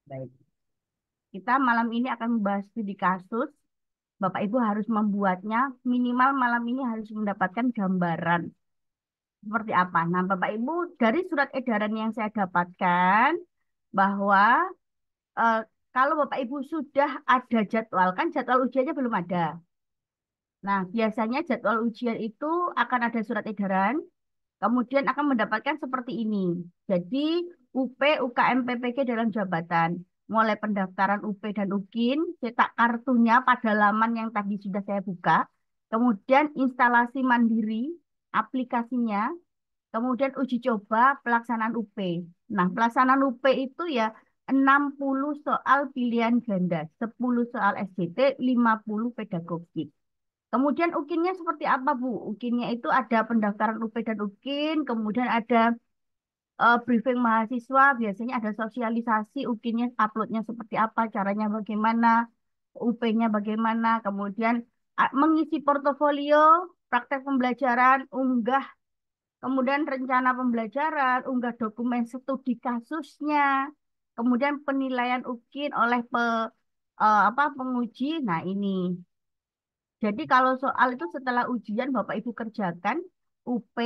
Baik. Kita malam ini akan membahas studi kasus. Bapak Ibu harus membuatnya minimal malam ini harus mendapatkan gambaran seperti apa. Nah, Bapak Ibu dari surat edaran yang saya dapatkan bahwa eh, kalau Bapak Ibu sudah ada jadwal, kan jadwal ujiannya belum ada. Nah, biasanya jadwal ujian itu akan ada surat edaran, kemudian akan mendapatkan seperti ini. Jadi UP, UKM, PPG dalam jabatan. Mulai pendaftaran UP dan UKIN, cetak kartunya pada laman yang tadi sudah saya buka. Kemudian instalasi mandiri, aplikasinya. Kemudian uji coba pelaksanaan UP. Nah, pelaksanaan UP itu ya 60 soal pilihan ganda, 10 soal SJT, 50 pedagogik. Kemudian UKIN-nya seperti apa, Bu? UKIN-nya itu ada pendaftaran UP dan UKIN, kemudian ada briefing mahasiswa, biasanya ada sosialisasi, UKIN-nya uploadnya seperti apa, caranya bagaimana, UP-nya bagaimana, kemudian mengisi portofolio, praktek pembelajaran, unggah, kemudian rencana pembelajaran, unggah dokumen studi kasusnya, kemudian penilaian UKIN oleh penguji. Nah, ini. Jadi kalau soal itu setelah ujian Bapak Ibu kerjakan, UP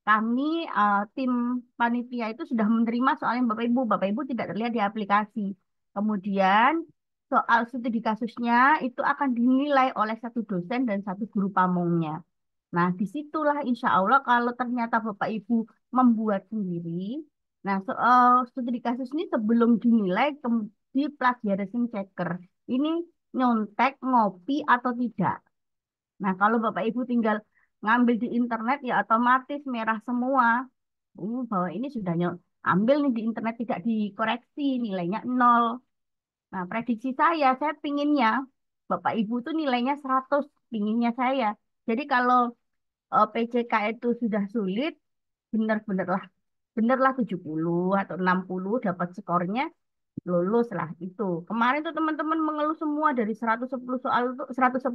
kami tim panitia itu sudah menerima soal yang Bapak Ibu tidak terlihat di aplikasi. Kemudian soal studi kasusnya itu akan dinilai oleh satu dosen dan satu guru pamongnya. Nah, disitulah insya Allah kalau ternyata Bapak Ibu membuat sendiri, nah soal studi kasus ini sebelum dinilai di plagiarism checker. Ini nyontek, ngopi atau tidak. Nah, kalau Bapak Ibu tinggal ngambil di internet ya otomatis merah semua. Bahwa ini sudah ambil nih di internet tidak dikoreksi, nilainya nol. Nah, prediksi saya pinginnya Bapak Ibu tuh nilainya 100, pinginnya saya. Jadi kalau PCK itu sudah sulit, benar-benarlah benerlah 70 atau 60 dapat skornya lulus lah itu. Kemarin tuh teman-teman mengeluh semua dari 110 soal itu 110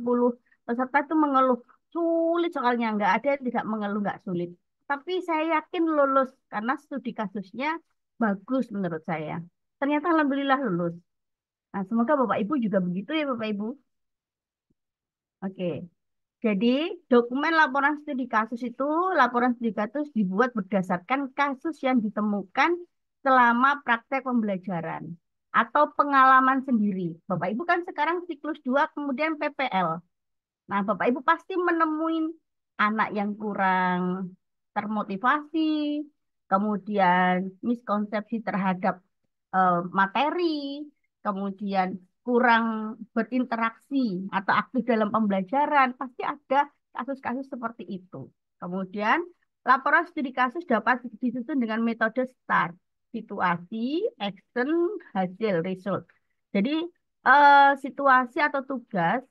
peserta itu mengeluh sulit soalnya nggak ada yang tidak mengeluh nggak sulit. Tapi saya yakin lulus karena studi kasusnya bagus menurut saya. Ternyata alhamdulillah lulus. Nah, semoga Bapak Ibu juga begitu ya Bapak Ibu. Oke. Jadi, dokumen laporan studi kasus itu, laporan studi kasus dibuat berdasarkan kasus yang ditemukan selama praktek pembelajaran atau pengalaman sendiri. Bapak Ibu kan sekarang siklus 2 kemudian PPL. Nah, Bapak Ibu pasti menemuin anak yang kurang termotivasi, kemudian miskonsepsi terhadap materi, kemudian kurang berinteraksi atau aktif dalam pembelajaran, pasti ada kasus-kasus seperti itu. Kemudian, laporan studi kasus dapat disusun dengan metode STAR, situasi, action, hasil, result. Jadi, situasi atau tugas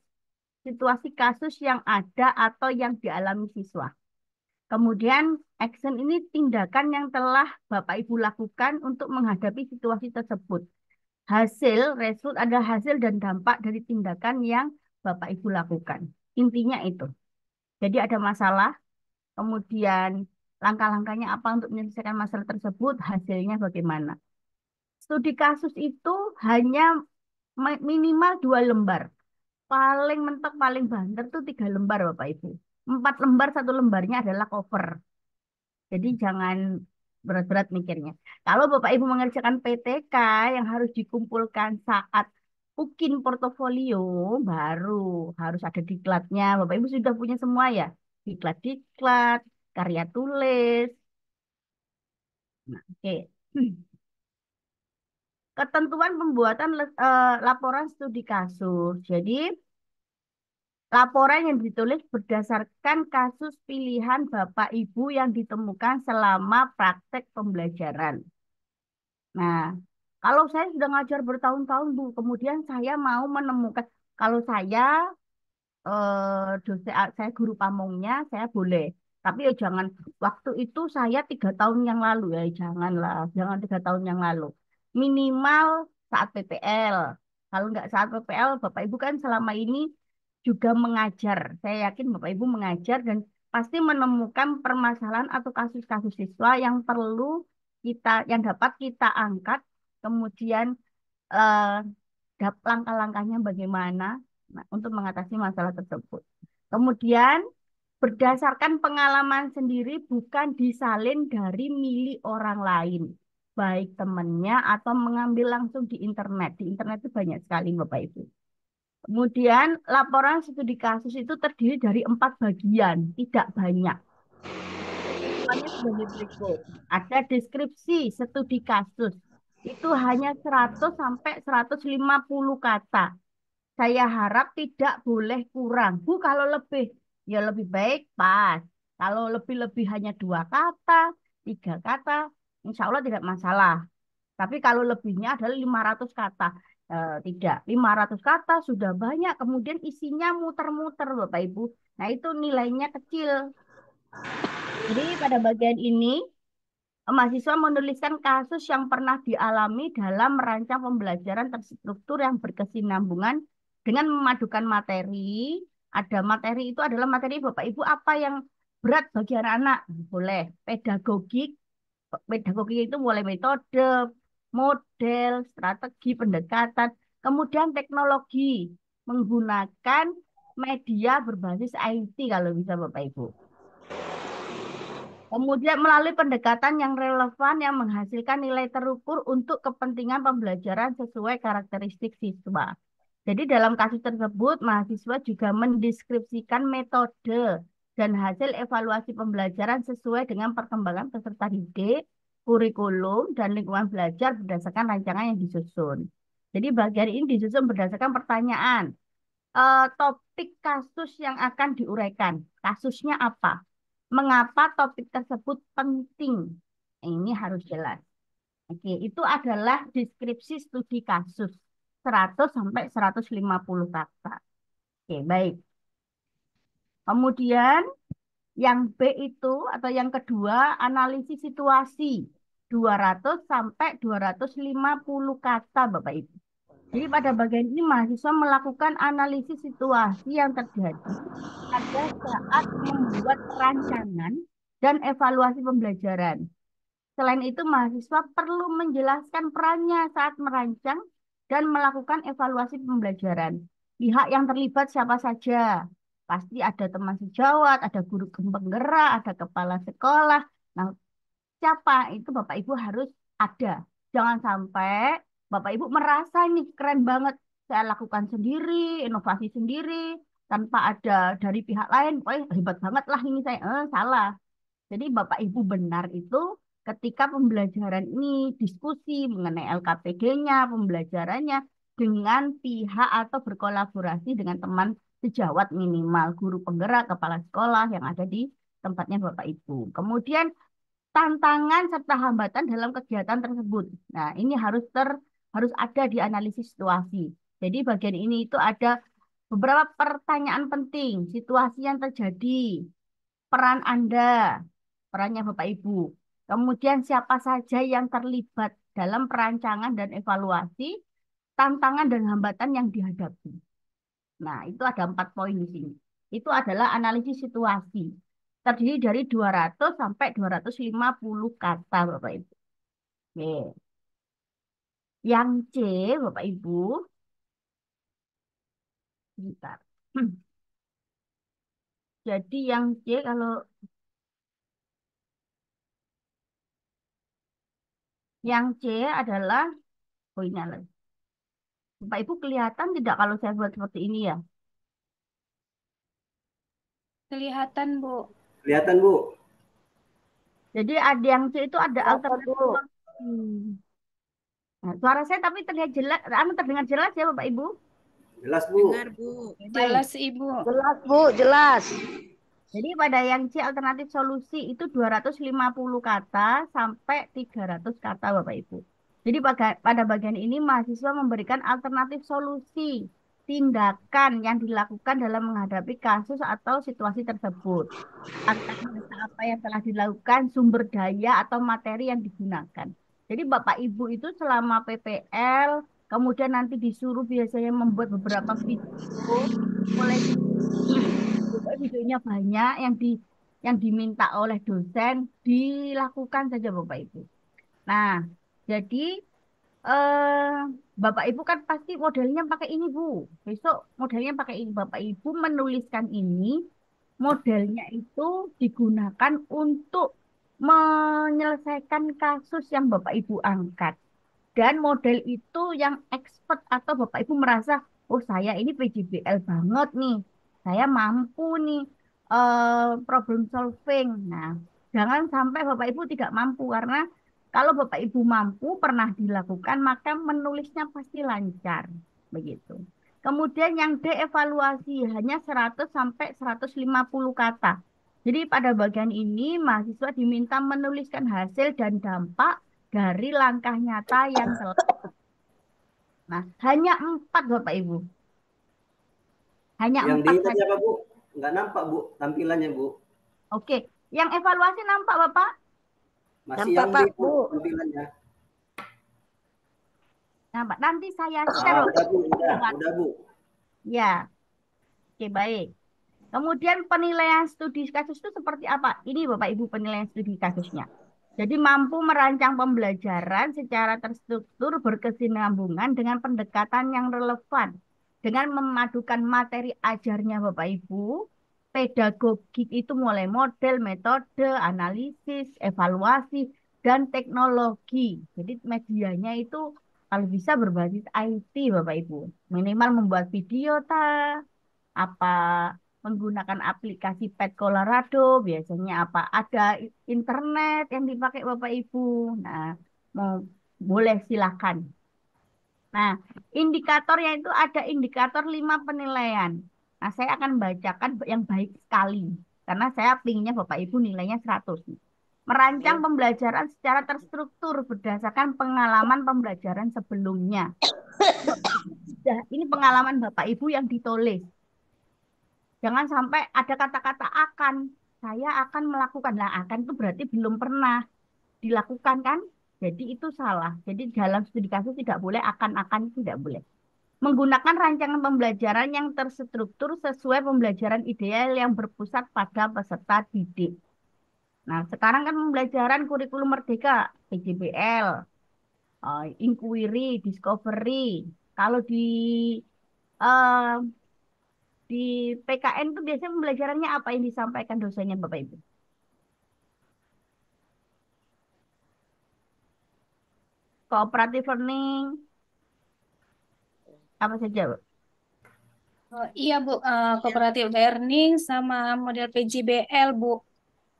situasi kasus yang ada atau yang dialami siswa. Kemudian action ini tindakan yang telah Bapak Ibu lakukan untuk menghadapi situasi tersebut. Hasil, result ada hasil dan dampak dari tindakan yang Bapak Ibu lakukan. Intinya itu. Jadi ada masalah, kemudian langkah-langkahnya apa untuk menyelesaikan masalah tersebut, hasilnya bagaimana. Studi kasus itu hanya minimal 2 lembar. Paling mentok, paling banter tuh 3 lembar Bapak Ibu. 4 lembar, 1 lembarnya adalah cover. Jadi jangan berat-berat mikirnya. Kalau Bapak Ibu mengerjakan PTK yang harus dikumpulkan saat UKIN portofolio, baru harus ada diklatnya. Bapak Ibu sudah punya semua ya? Diklat-diklat, karya tulis. Nah, oke. Ketentuan pembuatan laporan studi kasus. Jadi, laporan yang ditulis berdasarkan kasus pilihan Bapak Ibu yang ditemukan selama praktek pembelajaran. Nah, kalau saya sudah ngajar bertahun-tahun, Bu, kemudian saya mau menemukan, kalau saya dosen, saya guru pamongnya, saya boleh. Tapi ya jangan waktu itu saya 3 tahun yang lalu ya, janganlah, jangan 3 tahun yang lalu. Minimal saat PPL. Kalau nggak saat PPL, Bapak Ibu kan selama ini juga mengajar. Saya yakin Bapak Ibu mengajar dan pasti menemukan permasalahan atau kasus-kasus siswa yang perlu yang dapat kita angkat, kemudian eh, langkah-langkahnya bagaimana untuk mengatasi masalah tersebut. Kemudian berdasarkan pengalaman sendiri bukan disalin dari milik orang lain, baik temannya atau mengambil langsung di internet. Di internet itu banyak sekali Bapak Ibu. Kemudian laporan studi kasus itu terdiri dari 4 bagian, tidak banyak. Ketentuannya sebagai berikut. Ada deskripsi studi kasus. Itu hanya 100 sampai 150 kata. Saya harap tidak boleh kurang. Bu, kalau lebih, ya lebih baik pas. Kalau lebih-lebih hanya 2 kata, 3 kata, insya Allah tidak masalah. Tapi kalau lebihnya adalah 500 kata. Tidak, 500 kata sudah banyak. Kemudian isinya muter-muter, Bapak Ibu. Nah, itu nilainya kecil. Jadi pada bagian ini, mahasiswa menuliskan kasus yang pernah dialami dalam merancang pembelajaran terstruktur yang berkesinambungan dengan memadukan materi. Ada materi itu adalah materi Bapak Ibu apa yang berat bagi anak-anak. Boleh. Pedagogik. Pedagogik itu boleh metode, model, strategi, pendekatan. Kemudian teknologi. Menggunakan media berbasis IT kalau bisa Bapak Ibu. Kemudian melalui pendekatan yang relevan yang menghasilkan nilai terukur untuk kepentingan pembelajaran sesuai karakteristik siswa. Jadi dalam kasus tersebut, mahasiswa juga mendeskripsikan metode dan hasil evaluasi pembelajaran sesuai dengan perkembangan peserta didik, kurikulum, dan lingkungan belajar berdasarkan rancangan yang disusun. Jadi bagian ini disusun berdasarkan pertanyaan. Topik kasus yang akan diuraikan. Kasusnya apa? Mengapa topik tersebut penting? Ini harus jelas. Oke, itu adalah deskripsi studi kasus 100 sampai 150 kata. Oke, baik. Kemudian yang B itu atau yang kedua analisis situasi 200 sampai 250 kata Bapak Ibu. Jadi pada bagian ini mahasiswa melakukan analisis situasi yang terjadi pada saat membuat rancangan dan evaluasi pembelajaran. Selain itu, mahasiswa perlu menjelaskan perannya saat merancang dan melakukan evaluasi pembelajaran. Pihak yang terlibat siapa saja? Pasti ada teman sejawat, ada guru penggerak, ada kepala sekolah. Nah, siapa itu Bapak Ibu harus ada. Jangan sampai Bapak Ibu merasa ini keren banget. Saya lakukan sendiri, inovasi sendiri, tanpa ada dari pihak lain. Wah, hebat banget lah ini saya. Salah. Jadi Bapak Ibu benar itu ketika pembelajaran ini diskusi mengenai LKPD-nya, pembelajarannya dengan pihak atau berkolaborasi dengan teman sejawat minimal, guru penggerak, kepala sekolah yang ada di tempatnya Bapak Ibu. Kemudian tantangan serta hambatan dalam kegiatan tersebut. Nah, ini harus ada di analisis situasi. Jadi bagian ini itu ada beberapa pertanyaan penting, situasi yang terjadi, peran Anda, perannya Bapak Ibu. Kemudian siapa saja yang terlibat dalam perancangan dan evaluasi, tantangan dan hambatan yang dihadapi. Nah, itu ada 4 poin di sini. Itu adalah analisis situasi. Terdiri dari 200 sampai 250 kata, Bapak Ibu. Oke. Yang C, Bapak Ibu, bentar. Jadi yang C kalau yang C adalah poinnya lagi. Bapak Ibu kelihatan tidak kalau saya buat seperti ini ya? Kelihatan, Bu. Kelihatan, Bu. Jadi ada yang C itu ada Kelihatan, alternatif Bu. solusi. Nah, suara saya tapi terlihat jelas, terdengar jelas ya Bapak Ibu? Jelas, Bu. Dengar, Bu. Oke, baik. Jelas, Ibu. Jelas, Bu, jelas. Jadi pada yang C alternatif solusi itu 250 kata sampai 300 kata Bapak Ibu. Jadi pada bagian ini mahasiswa memberikan alternatif solusi tindakan yang dilakukan dalam menghadapi kasus atau situasi tersebut. Langkah-langkah apa yang telah dilakukan, sumber daya atau materi yang digunakan. Jadi Bapak Ibu itu selama PPL, kemudian nanti disuruh biasanya membuat beberapa video, mulai pokoknya videonya banyak yang diminta oleh dosen, dilakukan saja Bapak Ibu. Nah, jadi eh Bapak Ibu kan pasti modelnya pakai ini Bu. Besok modelnya pakai ini. Bapak Ibu menuliskan ini, modelnya itu digunakan untuk menyelesaikan kasus yang Bapak Ibu angkat. Dan model itu yang expert atau Bapak Ibu merasa, oh saya ini PJBL banget nih. Saya mampu nih problem solving. Nah, jangan sampai Bapak Ibu tidak mampu karena kalau Bapak Ibu mampu pernah dilakukan maka menulisnya pasti lancar. Begitu. Kemudian yang D evaluasi hanya 100 sampai 150 kata. Jadi pada bagian ini mahasiswa diminta menuliskan hasil dan dampak dari langkah nyata yang telah. Nah, hanya 4 Bapak Ibu. Hanya Yang D 4 tadi saja. apa Bu? Nggak nampak Bu tampilannya Bu. Oke. Yang evaluasi nampak Bapak? Masih Nampak yang D Pak, Bu Bu. tampilannya. Nampak. Nanti saya share Bapak Udah Ibu. Bu, Lewat. udah Bu. Ya, oke baik. Kemudian penilaian studi kasus itu seperti apa? Ini Bapak Ibu penilaian studi kasusnya. Jadi mampu merancang pembelajaran secara terstruktur berkesinambungan dengan pendekatan yang relevan. Dengan memadukan materi ajarnya Bapak Ibu, pedagogik itu mulai model, metode, analisis, evaluasi, dan teknologi. Jadi medianya itu kalau bisa berbasis IT Bapak Ibu. Minimal membuat video apa menggunakan aplikasi Pet Colorado, biasanya apa ada internet yang dipakai Bapak Ibu. Nah, mau boleh silakan. Nah, indikatornya itu ada indikator 5 penilaian. Nah, saya akan bacakan yang baik sekali karena saya pinginnya Bapak Ibu nilainya 100. Merancang pembelajaran secara terstruktur berdasarkan pengalaman pembelajaran sebelumnya. Ini pengalaman Bapak Ibu yang ditulis. Jangan sampai ada kata-kata akan. Saya akan melakukan. Nah, akan itu berarti belum pernah dilakukan kan? Jadi itu salah. Jadi dalam studi kasus tidak boleh akan-akan tidak boleh. Menggunakan rancangan pembelajaran yang terstruktur sesuai pembelajaran ideal yang berpusat pada peserta didik. Nah, sekarang kan pembelajaran kurikulum merdeka, PJBL, inquiry, discovery. Kalau eh, di PKN itu biasanya pembelajarannya apa yang disampaikan dosennya Bapak Ibu? Cooperative learning, apa saja, Bu? Oh, iya Bu, cooperative learning sama model PJBL Bu,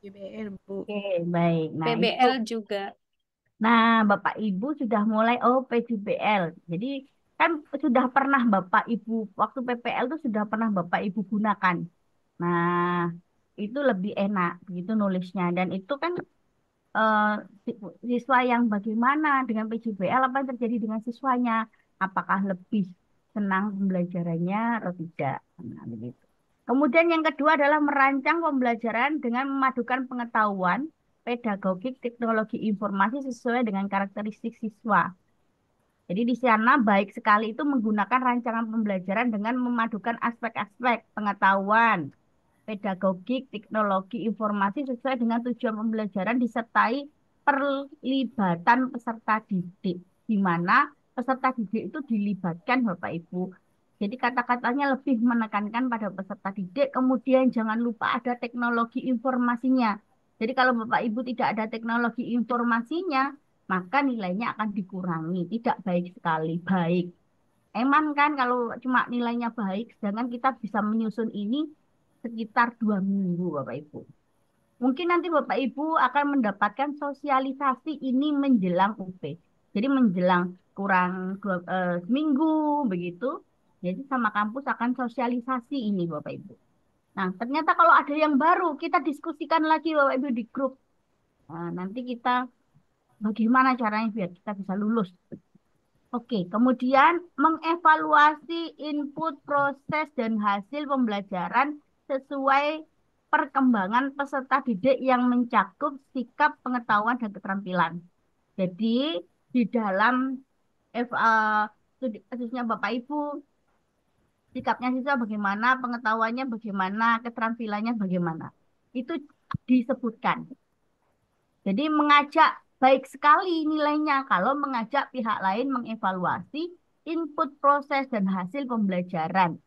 JBL, Bu. Oke, baik. Nah, itu. PBL juga. Nah, Bapak Ibu sudah mulai PJBL. Jadi kan sudah pernah Bapak Ibu waktu PPL itu sudah pernah Bapak Ibu gunakan. Nah, itu lebih enak begitu nulisnya dan itu kan eh, siswa yang bagaimana dengan PJBL apa yang terjadi dengan siswanya? Apakah lebih senang pembelajarannya atau tidak? Nah, begitu. Kemudian yang kedua adalah merancang pembelajaran dengan memadukan pengetahuan, pedagogik, teknologi informasi sesuai dengan karakteristik siswa. Jadi di sana baik sekali itu menggunakan rancangan pembelajaran dengan memadukan aspek-aspek pengetahuan, pedagogik, teknologi, informasi sesuai dengan tujuan pembelajaran disertai perlibatan peserta didik, di mana peserta didik itu dilibatkan Bapak Ibu. Jadi kata-katanya lebih menekankan pada peserta didik, kemudian jangan lupa ada teknologi informasinya. Jadi kalau Bapak Ibu tidak ada teknologi informasinya, maka nilainya akan dikurangi. Tidak baik sekali, baik. Eman kan kalau cuma nilainya baik, sedangkan kita bisa menyusun ini sekitar 2 minggu, Bapak Ibu. Mungkin nanti Bapak Ibu akan mendapatkan sosialisasi ini menjelang UP. Jadi menjelang kurang seminggu begitu. Jadi sama kampus akan sosialisasi ini Bapak Ibu. Nah, ternyata kalau ada yang baru, kita diskusikan lagi Bapak Ibu di grup. Nah, nanti kita bagaimana caranya biar kita bisa lulus. Oke, kemudian mengevaluasi input, proses, dan hasil pembelajaran sesuai perkembangan peserta didik yang mencakup sikap, pengetahuan, dan keterampilan. Jadi, di dalam studi kasusnya Bapak Ibu, sikapnya siswa bagaimana, pengetahuannya bagaimana, keterampilannya bagaimana. Itu disebutkan. Jadi, mengajak baik sekali nilainya kalau mengajak pihak lain mengevaluasi input proses dan hasil pembelajaran.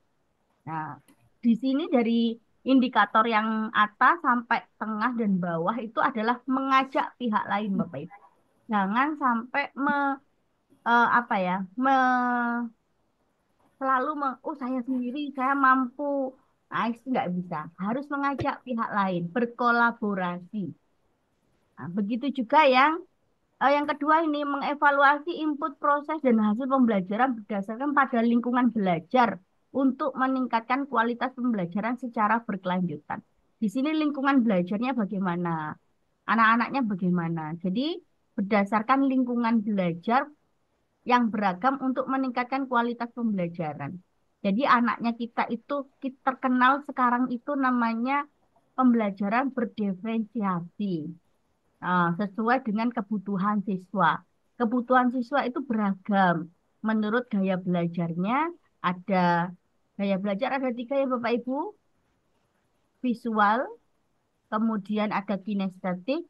Nah, di sini dari indikator yang atas sampai tengah dan bawah itu adalah mengajak pihak lain, Bapak Ibu. Jangan sampai apa ya, selalu oh saya sendiri, saya mampu. Nah, itu nggak bisa. Harus mengajak pihak lain, berkolaborasi. Nah, begitu juga yang kedua ini mengevaluasi input proses dan hasil pembelajaran berdasarkan pada lingkungan belajar untuk meningkatkan kualitas pembelajaran secara berkelanjutan. Di sini lingkungan belajarnya bagaimana, anak-anaknya bagaimana. Jadi berdasarkan lingkungan belajar yang beragam untuk meningkatkan kualitas pembelajaran. Jadi anaknya kita itu terkenal sekarang itu namanya pembelajaran berdiferensiasi. Sesuai dengan kebutuhan siswa. Kebutuhan siswa itu beragam. Menurut gaya belajarnya, ada gaya belajar ada tiga ya Bapak Ibu, visual, kemudian ada kinestetik,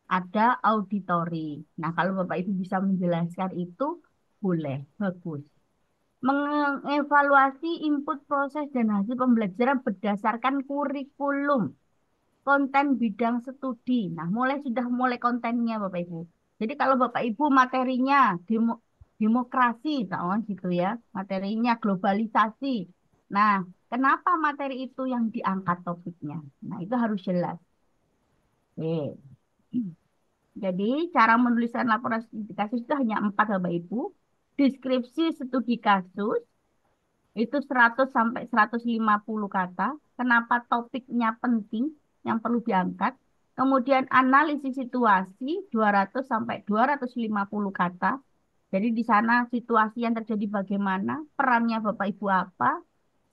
ada auditori. Nah, kalau Bapak Ibu bisa menjelaskan itu, boleh, bagus. Mengevaluasi input proses dan hasil pembelajaran berdasarkan kurikulum konten bidang studi. Nah, sudah mulai kontennya Bapak Ibu. Jadi kalau Bapak Ibu materinya demokrasi, tahun gitu ya, materinya globalisasi. Nah, kenapa materi itu yang diangkat topiknya? Nah, itu harus jelas. Oke. Jadi cara menuliskan laporan studi kasus itu hanya 4 Bapak Ibu. Deskripsi studi kasus itu 100 sampai 150 kata. Kenapa topiknya penting yang perlu diangkat? Kemudian analisis situasi 200 sampai 250 kata. Jadi di sana situasi yang terjadi bagaimana, perannya Bapak Ibu apa,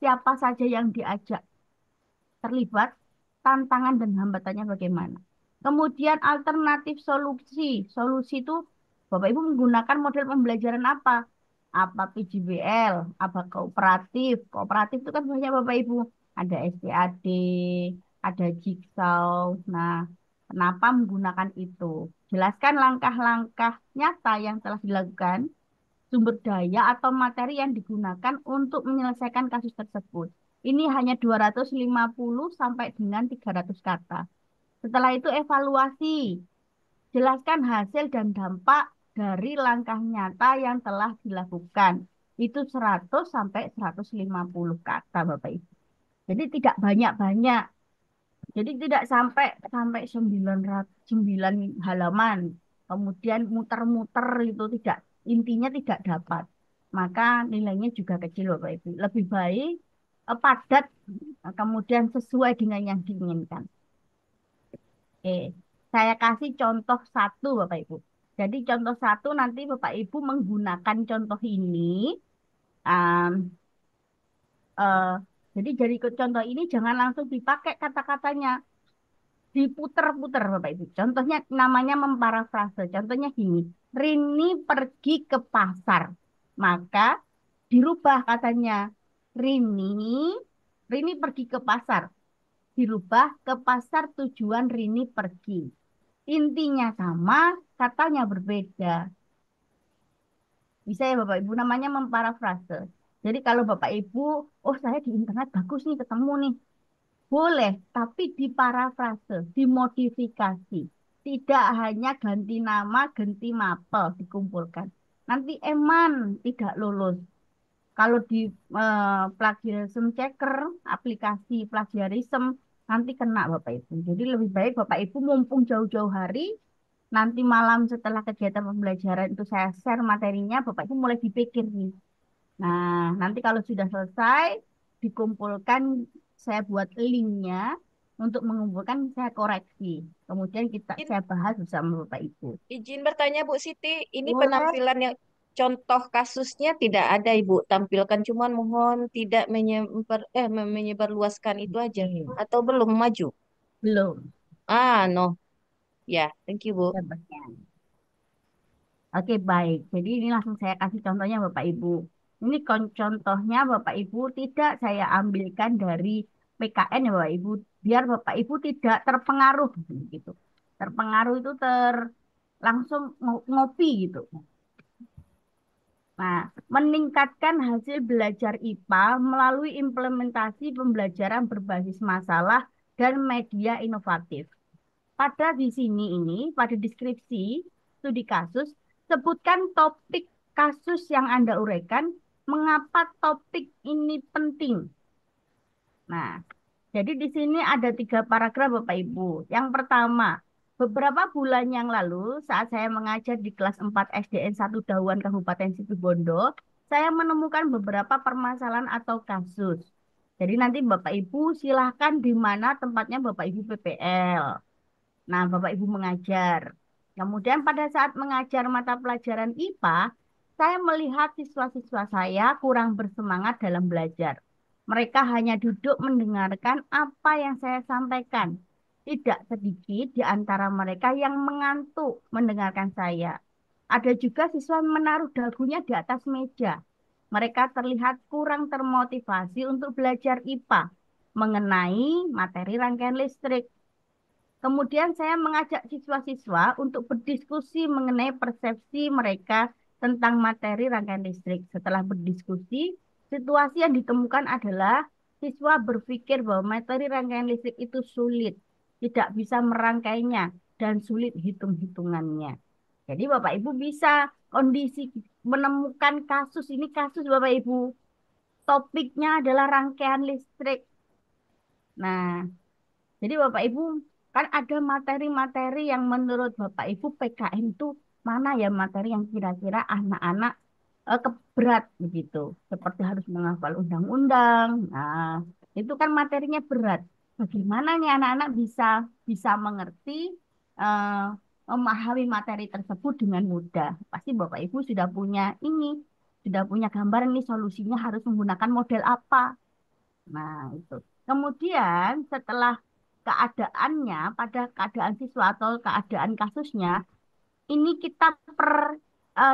siapa saja yang diajak terlibat, tantangan dan hambatannya bagaimana. Kemudian alternatif solusi. Solusi itu Bapak Ibu menggunakan model pembelajaran apa? Apa PJBL, apa kooperatif. Kooperatif itu kan banyak Bapak Ibu. Ada SPAD, ada Jigsaw. Nah, kenapa menggunakan itu? Jelaskan langkah-langkah nyata yang telah dilakukan, sumber daya atau materi yang digunakan untuk menyelesaikan kasus tersebut. Ini hanya 250 sampai dengan 300 kata. Setelah itu evaluasi. Jelaskan hasil dan dampak dari langkah nyata yang telah dilakukan. Itu 100 sampai 150 kata, Bapak Ibu. Jadi tidak banyak-banyak. Jadi tidak sampai sampai 9 halaman. Kemudian muter-muter itu tidak, intinya tidak dapat. Maka nilainya juga kecil Bapak Ibu. Lebih baik padat, kemudian sesuai dengan yang diinginkan. Oke, saya kasih contoh satu Bapak Ibu. Jadi contoh satu nanti Bapak Ibu menggunakan contoh ini. um, eh, jadi dari contoh ini jangan langsung dipakai kata-katanya, diputer-puter Bapak Ibu. Contohnya namanya memparafrase. Contohnya gini, Rini pergi ke pasar. Maka dirubah katanya, Rini, Rini pergi ke pasar. Dirubah ke pasar tujuan Rini pergi. Intinya sama, katanya berbeda. Bisa ya Bapak Ibu, namanya memparafrase. Jadi kalau Bapak Ibu, oh saya di internet bagus nih ketemu nih. Boleh, tapi diparafrase, dimodifikasi. Tidak hanya ganti nama, ganti mapel dikumpulkan. Nanti eman tidak lulus. Kalau di plagiarism checker, aplikasi plagiarism, nanti kena Bapak Ibu. Jadi lebih baik Bapak Ibu mumpung jauh-jauh hari, nanti malam setelah kegiatan pembelajaran itu saya share materinya, Bapak Ibu mulai dipikir nih. Nah, nanti kalau sudah selesai, dikumpulkan, saya buat linknya untuk mengumpulkan, saya koreksi. Kemudian Izin, saya bahas bersama Bapak Ibu. izin bertanya Bu Siti, ini Boleh. penampilan yang contoh kasusnya tidak ada Ibu tampilkan, cuman mohon tidak menyebarluaskan itu aja Oke. atau belum maju. Belum. Ah, no. Ya, thank you Bu. Dapatnya. Oke, baik. Jadi ini langsung saya kasih contohnya Bapak Ibu. Ini contohnya Bapak Ibu tidak saya ambilkan dari PKN ya Bapak Ibu. Biar Bapak Ibu tidak terpengaruh gitu. Terpengaruh itu langsung ngopi gitu. Nah, meningkatkan hasil belajar IPA melalui implementasi pembelajaran berbasis masalah dan media inovatif. Pada di sini ini, pada deskripsi studi kasus, sebutkan topik kasus yang Anda uraikan, mengapa topik ini penting. Nah, jadi di sini ada 3 paragraf Bapak Ibu. Yang pertama, beberapa bulan yang lalu saat saya mengajar di kelas 4 SDN 1 Dauan Kabupaten Situbondo, saya menemukan beberapa permasalahan atau kasus. Jadi nanti Bapak Ibu silahkan di mana tempatnya Bapak Ibu PPL. Nah, Bapak Ibu mengajar. Kemudian pada saat mengajar mata pelajaran IPA, saya melihat siswa-siswa saya kurang bersemangat dalam belajar. Mereka hanya duduk mendengarkan apa yang saya sampaikan. Tidak sedikit di antara mereka yang mengantuk mendengarkan saya. Ada juga siswa menaruh dagunya di atas meja. Mereka terlihat kurang termotivasi untuk belajar IPA mengenai materi rangkaian listrik. Kemudian saya mengajak siswa-siswa untuk berdiskusi mengenai persepsi mereka tentang materi rangkaian listrik. Setelah berdiskusi, situasi yang ditemukan adalah siswa berpikir bahwa materi rangkaian listrik itu sulit, tidak bisa merangkainya, dan sulit hitung-hitungannya. Jadi Bapak Ibu bisa kondisi menemukan kasus ini kasus Bapak Ibu. Topiknya adalah rangkaian listrik. Nah, jadi Bapak Ibu kan ada materi-materi yang menurut Bapak Ibu PKN itu mana ya materi yang kira-kira anak-anak keberat begitu. Seperti harus menghafal undang-undang. Nah, itu kan materinya berat. Bagaimana nih anak-anak bisa bisa mengerti eh, memahami materi tersebut dengan mudah. Pasti Bapak Ibu sudah punya ini, sudah punya gambaran nih solusinya harus menggunakan model apa. Nah, itu. Kemudian setelah keadaannya, pada keadaan siswa atau keadaan kasusnya, ini kita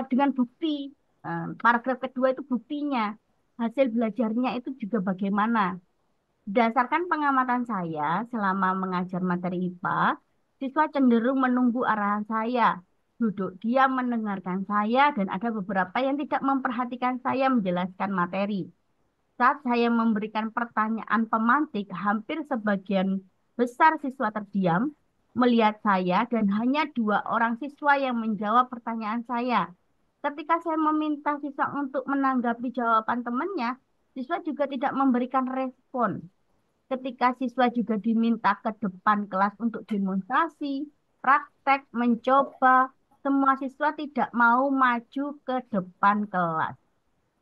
dengan bukti. Paragraf kedua itu buktinya. Hasil belajarnya itu juga bagaimana. Berdasarkan pengamatan saya selama mengajar materi IPA, siswa cenderung menunggu arahan saya. Duduk diam mendengarkan saya dan ada beberapa yang tidak memperhatikan saya menjelaskan materi. Saat saya memberikan pertanyaan pemantik, hampir sebagian besar siswa terdiam melihat saya dan hanya 2 orang siswa yang menjawab pertanyaan saya. Ketika saya meminta siswa untuk menanggapi jawaban temannya, siswa juga tidak memberikan respon. Ketika siswa juga diminta ke depan kelas untuk demonstrasi, praktek, mencoba, semua siswa tidak mau maju ke depan kelas.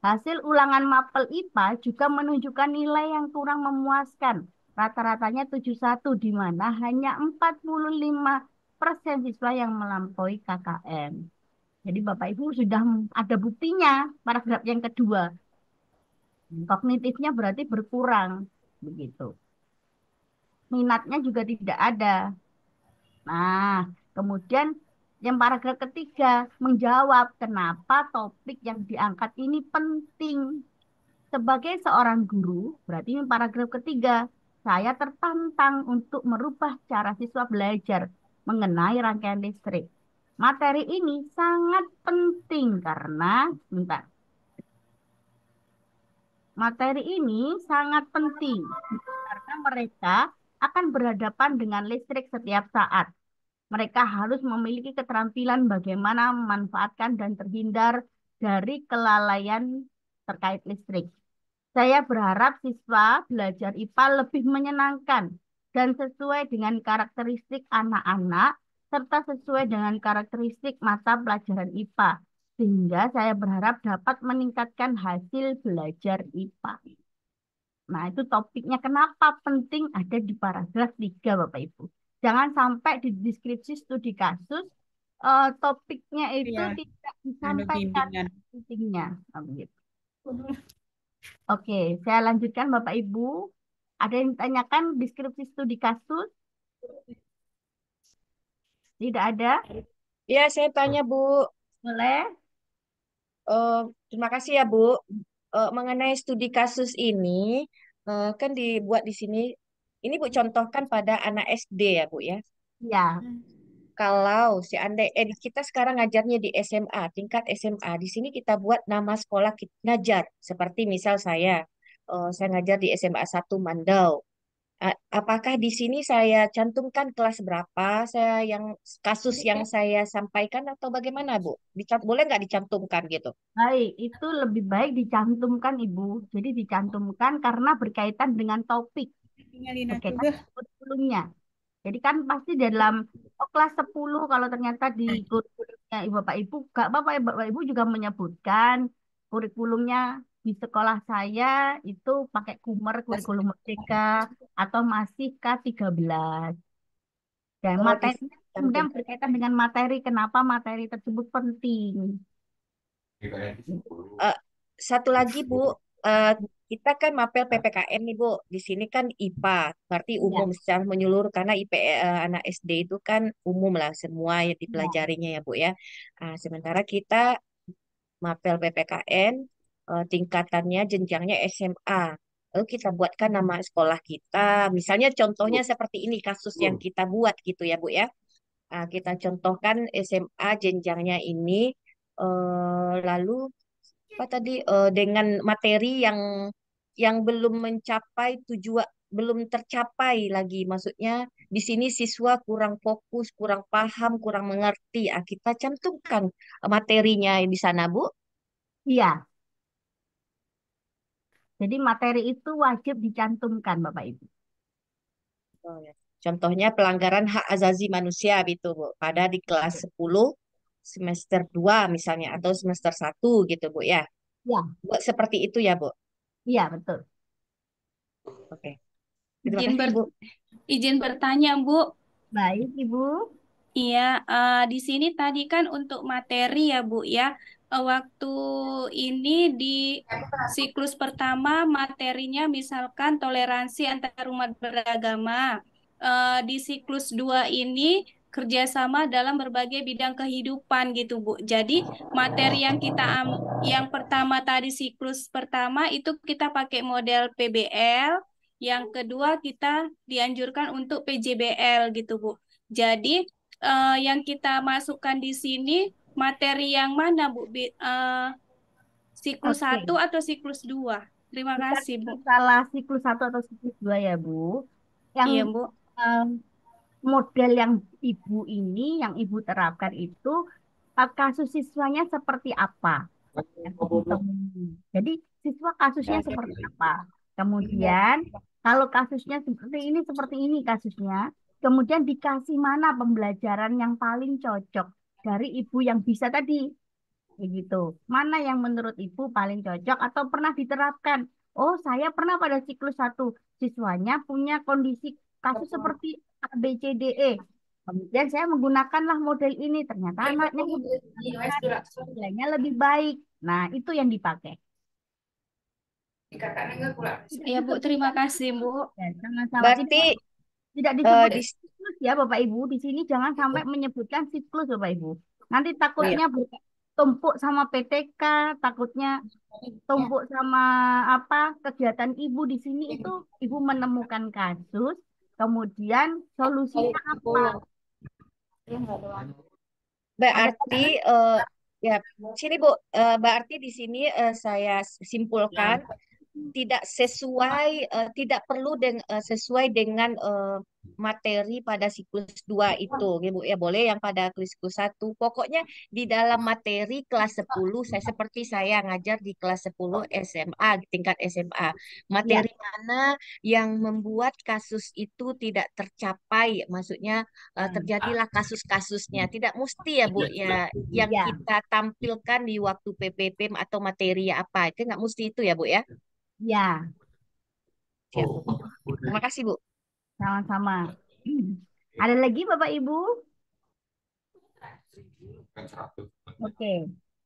Hasil ulangan mapel IPA juga menunjukkan nilai yang kurang memuaskan. Rata-ratanya 71, di mana hanya 45% siswa yang melampaui KKM. Jadi Bapak Ibu sudah ada buktinya, paragraf yang kedua. Kognitifnya berarti berkurang. Begitu. Minatnya juga tidak ada. Nah, kemudian yang paragraf ketiga menjawab kenapa topik yang diangkat ini penting. Sebagai seorang guru, berarti ini paragraf ketiga, saya tertantang untuk merubah cara siswa belajar mengenai rangkaian listrik. Materi ini sangat penting karena, bentar, materi ini sangat penting karena mereka akan berhadapan dengan listrik setiap saat. Mereka harus memiliki keterampilan bagaimana memanfaatkan dan terhindar dari kelalaian terkait listrik. Saya berharap siswa belajar IPA lebih menyenangkan dan sesuai dengan karakteristik anak-anak serta sesuai dengan karakteristik mata pelajaran IPA. Sehingga saya berharap dapat meningkatkan hasil belajar IPA. Nah, itu topiknya kenapa penting ada di paragraf 3, Bapak Ibu. Jangan sampai di deskripsi studi kasus topiknya itu Iya, tidak ada disampaikan bimbingan. pentingnya. Nah, begitu. Oke, saya lanjutkan Bapak Ibu. Ada yang ditanyakan deskripsi studi kasus? Tidak ada? Ya, saya tanya Bu. Boleh? Eh, Terima kasih ya Bu. Mengenai studi kasus ini, kan dibuat di sini. Ini Bu contohkan pada anak SD ya Bu ya. Ya, kalau seandainya kita sekarang ngajarnya di SMA, tingkat SMA, di sini kita buat nama sekolah kita ngajar. Seperti misal saya ngajar di SMA 1 Mandau. Apakah di sini saya cantumkan kelas berapa, saya yang kasus yang saya sampaikan atau bagaimana, Bu? Boleh nggak dicantumkan gitu? Baik, itu lebih baik dicantumkan Ibu. Jadi dicantumkan karena berkaitan dengan topik, berkaitan dengan kurikulumnya. Jadi kan pasti dalam kelas 10 kalau ternyata di kurikulumnya Ibu Bapak Ibu, gak apa-apa Ibu Bapak Ibu juga menyebutkan kurikulumnya di sekolah saya itu pakai Kumer kurikulum merdeka atau masih K13. Dan Oh, materinya kemudian dicantumkan. berkaitan dengan materi, kenapa materi tersebut penting. Eh, Satu lagi, Bu, eh, kita kan mapel PPKN nih, Bu. Di sini kan IPA, berarti Iya, umum secara menyeluruh karena anak SD itu kan umum lah semua yang iya. dipelajarinya ya, Bu ya. Sementara kita mapel PPKN tingkatannya jenjangnya SMA. Lalu kita buatkan nama sekolah kita. Misalnya contohnya seperti ini kasus yang kita buat gitu ya, Bu ya. Kita contohkan SMA jenjangnya ini lalu apa tadi dengan materi yang belum mencapai tujuan, belum tercapai lagi. Maksudnya di sini siswa kurang fokus, kurang paham, kurang mengerti. Kita cantumkan materinya di sana, Bu. Iya, jadi materi itu wajib dicantumkan Bapak Ibu. Oh, ya. Contohnya pelanggaran hak asasi manusia gitu, Bu. Pada di kelas 10 semester 2 misalnya atau semester 1 gitu, Bu ya. Iya, Buat seperti itu ya, Bu. iya betul. Oke. Terima Izin kasih, ber Bu. izin bertanya, Bu. Baik Ibu. Iya, di sini tadi kan untuk materi ya, Bu ya. Waktu ini di siklus pertama materinya misalkan toleransi antar umat beragama. Di siklus 2 ini kerjasama dalam berbagai bidang kehidupan gitu, Bu. Jadi materi yang pertama tadi siklus pertama itu kita pakai model PBL, yang kedua kita dianjurkan untuk PJBL gitu, Bu. Jadi yang kita masukkan di sini materi yang mana, Bu? Siklus Oke, satu atau siklus 2? Terima bukan kasih, Bu. masalah siklus 1 atau siklus 2 ya Bu. Yang Iya, Bu. eh, model yang Ibu ini, yang Ibu terapkan itu kasus siswanya seperti apa yang Ibu temui. Jadi siswa kasusnya seperti apa. Kemudian kalau kasusnya seperti ini kasusnya. Kemudian dikasih mana pembelajaran yang paling cocok dari Ibu yang bisa tadi. Begitu. Mana yang menurut Ibu paling cocok atau pernah diterapkan? Oh, saya pernah pada siklus 1. Siswanya punya kondisi kasus seperti A, B, C, D, E. Kemudian saya menggunakanlah model ini. Ternyata anaknya nilainya lebih baik. Nah, itu yang dipakai. Iya, Bu. Terima kasih, Bu. Ya, sama-sama. Tidak, Berarti tidak eh, disebut di siklus ya Bapak Ibu. Di sini jangan sampai menyebutkan siklus Bapak Ibu. Nanti iya. takutnya tumpuk sama PTK, takutnya tumpuk sama apa kegiatan ibu di sini itu ibu menemukan kasus, kemudian solusinya apa? Ada Berarti ya sini Bu, berarti di sini saya simpulkan tidak perlu sesuai dengan materi pada siklus 2 itu ya Bu ya, boleh yang pada siklus 1. Pokoknya di dalam materi kelas 10 seperti saya ngajar di kelas 10 SMA tingkat SMA, ya, materi mana yang membuat kasus itu tidak tercapai, maksudnya terjadilah kasus-kasusnya, tidak mesti ya Bu ya yang ya, kita tampilkan di waktu PPP atau materi apa itu nggak mesti itu ya Bu ya. ya, Siap. Terima kasih, Bu. sama-sama. Ada lagi Bapak Ibu? Oke.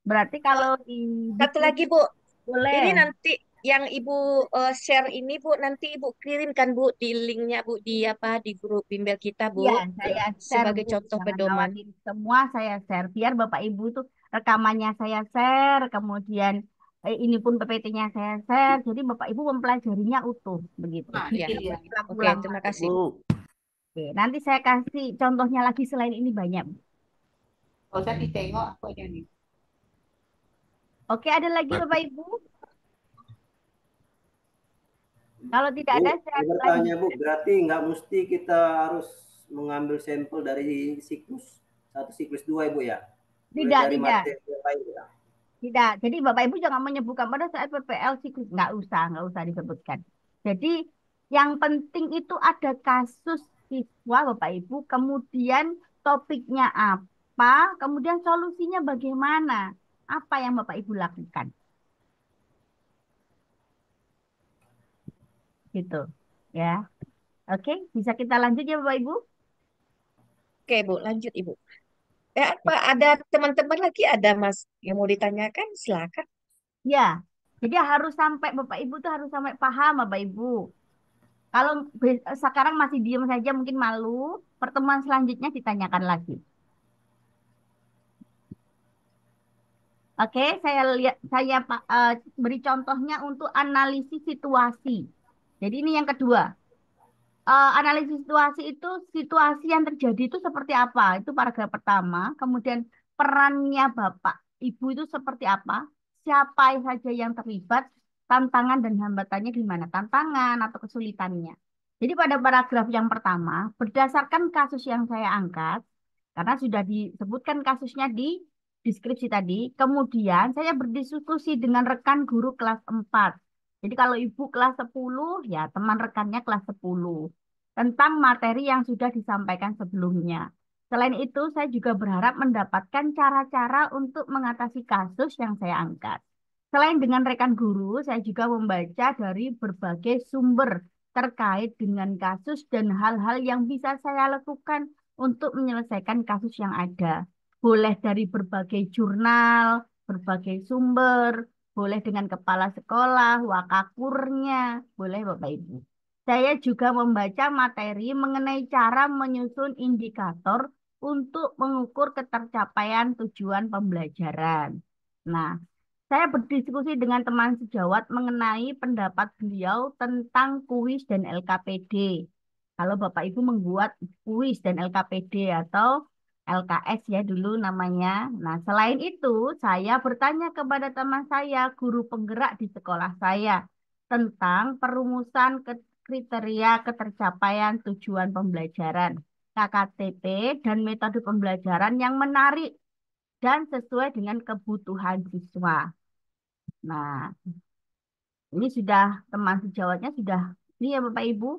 Berarti Eh, kalau di Satu lagi, diskusi Bu. Ini boleh. nanti yang Ibu share ini, Bu, nanti Ibu kirimkan, Bu, di linknya, Bu, di apa di grup bimbel kita, Bu, Iya, saya share sebagai Bu. contoh Jangan pedoman. khawatir, semua saya share. Biar Bapak Ibu tuh rekamannya saya share, kemudian ini pun PPT-nya saya share. Jadi Bapak Ibu mempelajarinya utuh begitu. Ya, Tidak oke, berulang-ulang terima lagi. kasih. Bu. Oke, nanti saya kasih contohnya lagi selain ini banyak. Kalau saya ditengok aku aja nih. Oke, ada lagi Bapak Ibu? Kalau tidak Bu, ada, saya saya bertanya lanjut. Bu, berarti nggak mesti kita harus mengambil sampel dari siklus 1, siklus 2 Ibu ya? Boleh Tidak, dari tidak. materi yang lain ya? Tidak. Jadi Bapak Ibu jangan menyebutkan pada saat PPL siklus. Nggak usah disebutkan. Jadi yang penting itu ada kasus siswa Bapak Ibu, kemudian topiknya apa, kemudian solusinya bagaimana. Apa yang Bapak Ibu lakukan. Gitu. Ya. Oke, bisa kita lanjut ya Bapak Ibu? Oke, Bu, lanjut Ibu. Apa ada teman-teman lagi ada Mas yang mau ditanyakan? Silakan. Ya. Jadi harus sampai Bapak Ibu tuh harus sampai paham Bapak Ibu. Kalau sekarang masih diem saja mungkin malu, pertemuan selanjutnya ditanyakan lagi. Oke, saya beri contohnya untuk analisis situasi. Jadi ini yang kedua. Analisis situasi itu situasi yang terjadi itu seperti apa? Itu paragraf pertama. Kemudian perannya Bapak Ibu itu seperti apa? Siapa saja yang terlibat? Tantangan dan hambatannya di mana? Tantangan atau kesulitannya. Jadi pada paragraf yang pertama, berdasarkan kasus yang saya angkat, karena sudah disebutkan kasusnya di deskripsi tadi, kemudian saya berdiskusi dengan rekan guru kelas 4. Jadi kalau ibu kelas 10, ya teman rekannya kelas 10 tentang materi yang sudah disampaikan sebelumnya. Selain itu, saya juga berharap mendapatkan cara-cara untuk mengatasi kasus yang saya angkat. Selain dengan rekan guru, saya juga membaca dari berbagai sumber terkait dengan kasus dan hal-hal yang bisa saya lakukan untuk menyelesaikan kasus yang ada. Boleh dari berbagai jurnal, berbagai sumber, boleh dengan kepala sekolah, wakakurnya, boleh Bapak Ibu. Saya juga membaca materi mengenai cara menyusun indikator untuk mengukur ketercapaian tujuan pembelajaran. Nah, saya berdiskusi dengan teman sejawat mengenai pendapat beliau tentang kuis dan LKPD. Kalau Bapak Ibu membuat kuis dan LKPD atau LKS ya dulu namanya. Nah, selain itu, saya bertanya kepada teman saya, guru penggerak di sekolah saya, tentang perumusan kriteria ketercapaian tujuan pembelajaran, KKTP, dan metode pembelajaran yang menarik dan sesuai dengan kebutuhan siswa. Nah, ini sudah teman sejawatnya sudah ini ya Bapak Ibu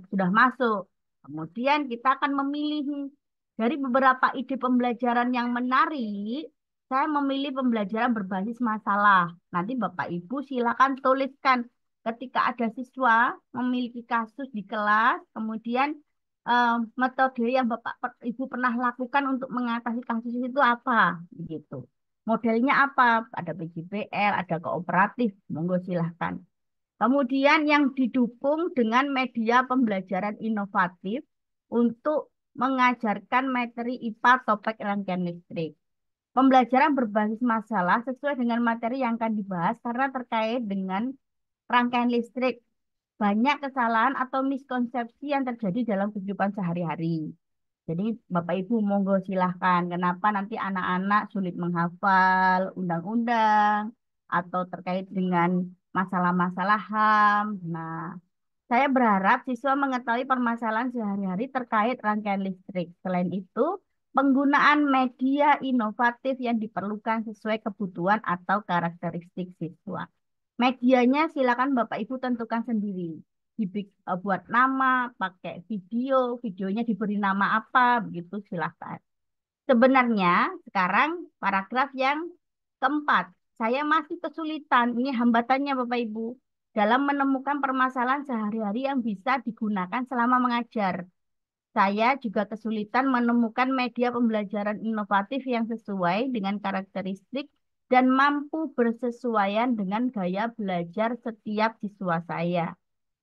sudah masuk. Kemudian kita akan memilih dari beberapa ide pembelajaran yang menarik. Saya memilih pembelajaran berbasis masalah. Nanti Bapak Ibu silakan tuliskan ketika ada siswa memiliki kasus di kelas, kemudian metode yang Ibu pernah lakukan untuk mengatasi kasus itu apa, gitu. Modelnya apa? Ada PJBL, ada kooperatif, monggo silahkan. Kemudian yang didukung dengan media pembelajaran inovatif untuk mengajarkan materi IPA topik rangkaian listrik. Pembelajaran berbasis masalah sesuai dengan materi yang akan dibahas karena terkait dengan rangkaian listrik. Banyak kesalahan atau miskonsepsi yang terjadi dalam kehidupan sehari-hari. Jadi Bapak Ibu monggo silahkan. Kenapa nanti anak-anak sulit menghafal undang-undang atau terkait dengan masalah-masalah HAM. Nah, saya berharap siswa mengetahui permasalahan sehari-hari terkait rangkaian listrik. Selain itu, penggunaan media inovatif yang diperlukan sesuai kebutuhan atau karakteristik siswa. Medianya silakan Bapak Ibu tentukan sendiri. Buat nama, pakai video, videonya diberi nama apa, begitu silakan. Sebenarnya sekarang paragraf yang keempat, saya masih kesulitan, ini hambatannya Bapak Ibu, dalam menemukan permasalahan sehari-hari yang bisa digunakan selama mengajar. Saya juga kesulitan menemukan media pembelajaran inovatif yang sesuai dengan karakteristik dan mampu bersesuaian dengan gaya belajar setiap siswa saya.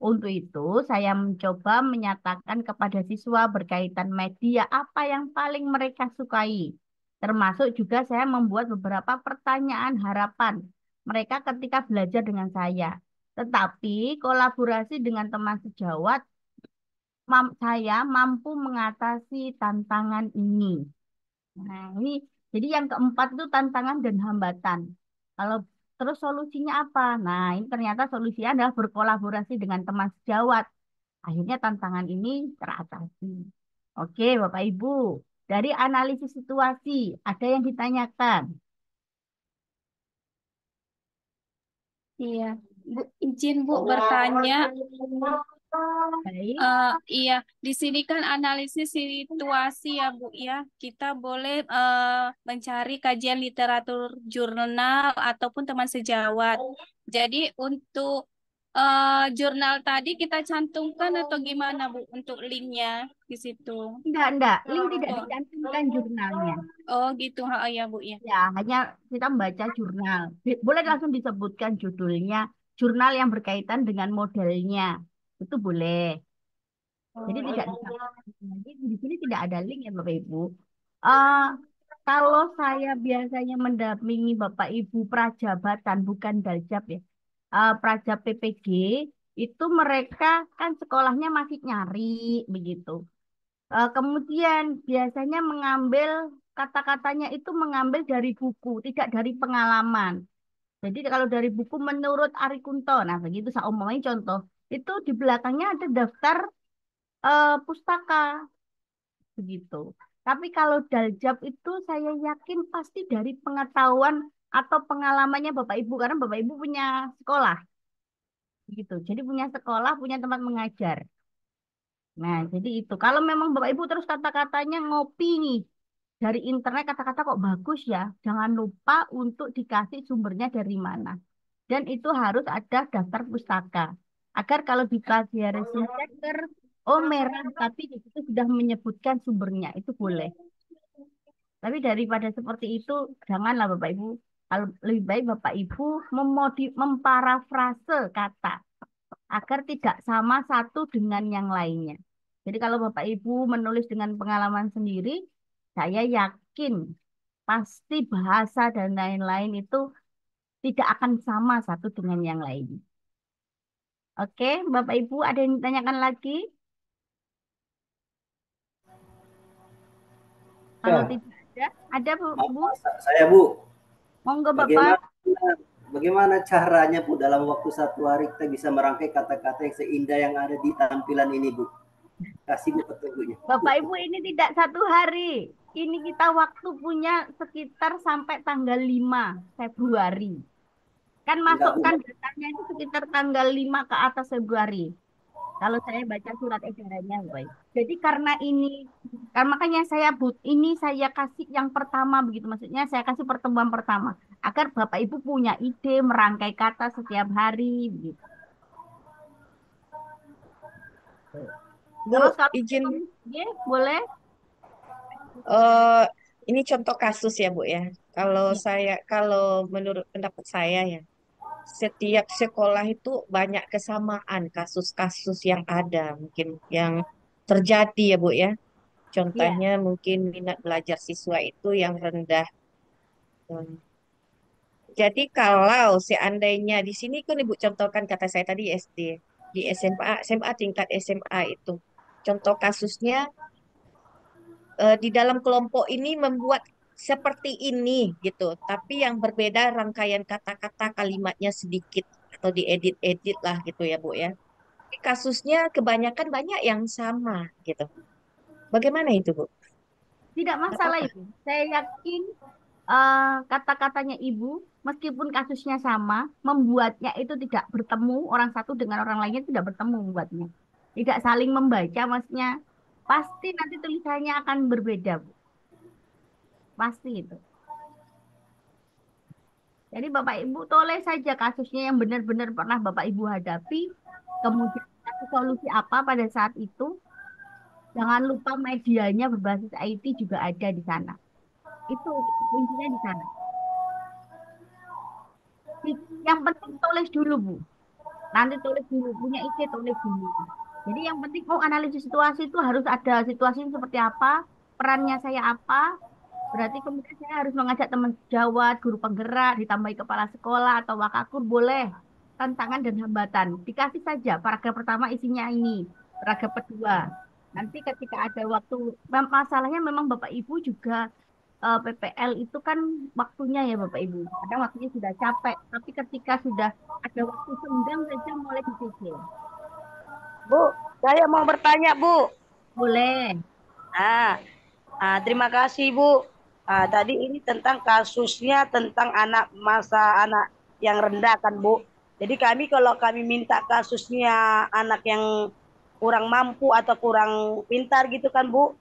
Untuk itu, saya mencoba menyatakan kepada siswa berkaitan media apa yang paling mereka sukai. Termasuk juga saya membuat beberapa pertanyaan harapan mereka ketika belajar dengan saya. Tetapi kolaborasi dengan teman sejawat saya mampu mengatasi tantangan ini. Nah, ini jadi yang keempat itu tantangan dan hambatan. Kalau terus solusinya apa? Nah, ini ternyata solusinya adalah berkolaborasi dengan teman sejawat. Akhirnya tantangan ini teratasi. Oke, Bapak Ibu. Dari analisis situasi, ada yang ditanyakan. Iya, Bu, izin Bu bertanya. Baik. Iya, di sini kan analisis situasi ya Bu ya. Kita boleh mencari kajian literatur jurnal ataupun teman sejawat. Jadi untuk jurnal tadi kita cantumkan atau gimana Bu untuk linknya di situ? Enggak. Link tidak Oh, dicantumkan jurnalnya. oh gitu, ya Bu ya. Ya, hanya kita membaca jurnal. Boleh langsung disebutkan judulnya, jurnal yang berkaitan dengan modelnya. Itu boleh. Jadi Oh, tidak iya. disampaikan. Jadi di sini tidak ada link ya Bapak Ibu. Eh, kalau saya biasanya mendampingi Bapak Ibu prajabatan bukan daljab ya. Prajab PPG itu mereka kan sekolahnya masih nyari begitu. Kemudian biasanya mengambil kata-katanya itu mengambil dari buku, tidak dari pengalaman. Jadi kalau dari buku menurut Ari Kunto, nah begitu saya umpamanya contoh, itu di belakangnya ada daftar pustaka begitu. Tapi kalau daljab itu saya yakin pasti dari pengetahuan atau pengalamannya Bapak Ibu karena Bapak Ibu punya sekolah gitu. Jadi punya sekolah, punya tempat mengajar. Nah, jadi itu. Kalau memang Bapak Ibu terus kata-katanya ngopi nih dari internet kata-kata kok bagus ya, jangan lupa untuk dikasih sumbernya dari mana. Dan itu harus ada daftar pustaka. Agar kalau di plagiarism checker, oh merah, tapi di situ sudah menyebutkan sumbernya, itu boleh. Tapi daripada seperti itu, janganlah Bapak Ibu. Kalau lebih baik Bapak Ibu memparafrase kata agar tidak sama satu dengan yang lainnya. Jadi kalau Bapak Ibu menulis dengan pengalaman sendiri, saya yakin pasti bahasa dan lain-lain itu tidak akan sama satu dengan yang lain. Oke, Bapak Ibu ada yang ditanyakan lagi? Kalau Ya, tidak ada Bu, Bu? maaf, saya Bu, Monggo Bapak. bagaimana bagaimana caranya Bu dalam waktu 1 hari kita bisa merangkai kata-kata yang seindah yang ada di tampilan ini Bu? Kasih Bu petunjuknya. Bapak Ibu ini tidak 1 hari. Ini kita waktu punya sekitar sampai tanggal 5 Februari. Kan Enggak Bu, masukkan datanya itu sekitar tanggal 5 ke atas Februari. Kalau saya baca surat edarannya, Boy. Jadi karena ini, kan makanya ini saya kasih yang pertama begitu. Maksudnya saya kasih pertemuan pertama. Agar Bapak Ibu punya ide merangkai kata setiap hari begitu. Bu, Terus kalau izin, ya, boleh? eh ini contoh kasus ya, Bu ya. Ya, Kalau menurut pendapat saya ya, setiap sekolah itu banyak kesamaan kasus-kasus yang ada, mungkin yang terjadi ya, Bu ya. iya, Contohnya mungkin minat belajar siswa itu yang rendah. Hmm. Jadi kalau seandainya di sini kan Ibu contohkan kata saya tadi SD, di SMA tingkat SMA itu. Contoh kasusnya di dalam kelompok ini membuat seperti ini gitu, tapi yang berbeda rangkaian kata-kata kalimatnya sedikit atau diedit-edit lah gitu ya Bu ya. Tapi kasusnya kebanyakan banyak yang sama gitu. Bagaimana itu Bu? tidak Nggak masalah apa-apa. Ibu. Saya yakin kata-katanya Ibu, meskipun kasusnya sama, membuatnya itu tidak bertemu, orang satu dengan orang lainnya tidak bertemu membuatnya. Tidak saling membaca, maksudnya pasti nanti tulisannya akan berbeda, Bu. Pasti itu. Jadi Bapak Ibu toleh saja kasusnya yang benar-benar pernah Bapak Ibu hadapi, kemudian kasih solusi apa pada saat itu. Jangan lupa medianya berbasis IT juga ada di sana. Itu kuncinya di sana. Yang penting tulis dulu, Bu. Nanti tulis dulu, punya ide tulis dulu. Jadi yang penting, oh analisis situasi itu harus ada situasinya seperti apa, perannya saya apa, berarti kemudian saya harus mengajak teman sejawat, guru penggerak, ditambahi kepala sekolah atau wakakur boleh. Tantangan dan hambatan. Dikasih saja, paragraf pertama isinya ini. Braga Kedua. Nanti ketika ada waktu, masalahnya memang Bapak Ibu juga PPL itu kan waktunya ya Bapak Ibu. Kadang waktunya sudah capek, tapi ketika sudah ada waktu senggang saja mulai dicicil. Bu, saya mau bertanya, Bu. Boleh. Terima kasih, Bu. Tadi ini tentang kasusnya tentang anak yang rendah kan, Bu. Jadi kalau kami minta kasusnya anak yang kurang mampu atau kurang pintar gitu kan, Bu.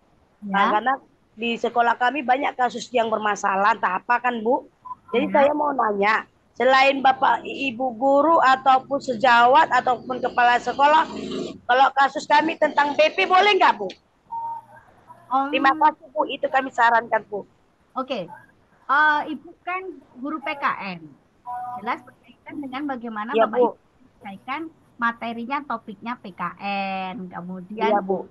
Ya. Karena di sekolah kami banyak kasus yang bermasalah, entah apa kan, Bu. Jadi Ya. saya mau nanya, selain Bapak Ibu guru ataupun sejawat ataupun kepala sekolah, kalau kasus kami tentang BP boleh nggak, Bu? Terima kasih, Bu. Itu kami sarankan, Bu. Oke. Ibu kan guru PKN. Jelas berkaitan dengan bagaimana Ya, Bapak Bu. Ibu menyelesaikan materinya, topiknya PKN. Kemudian Iya, Bu.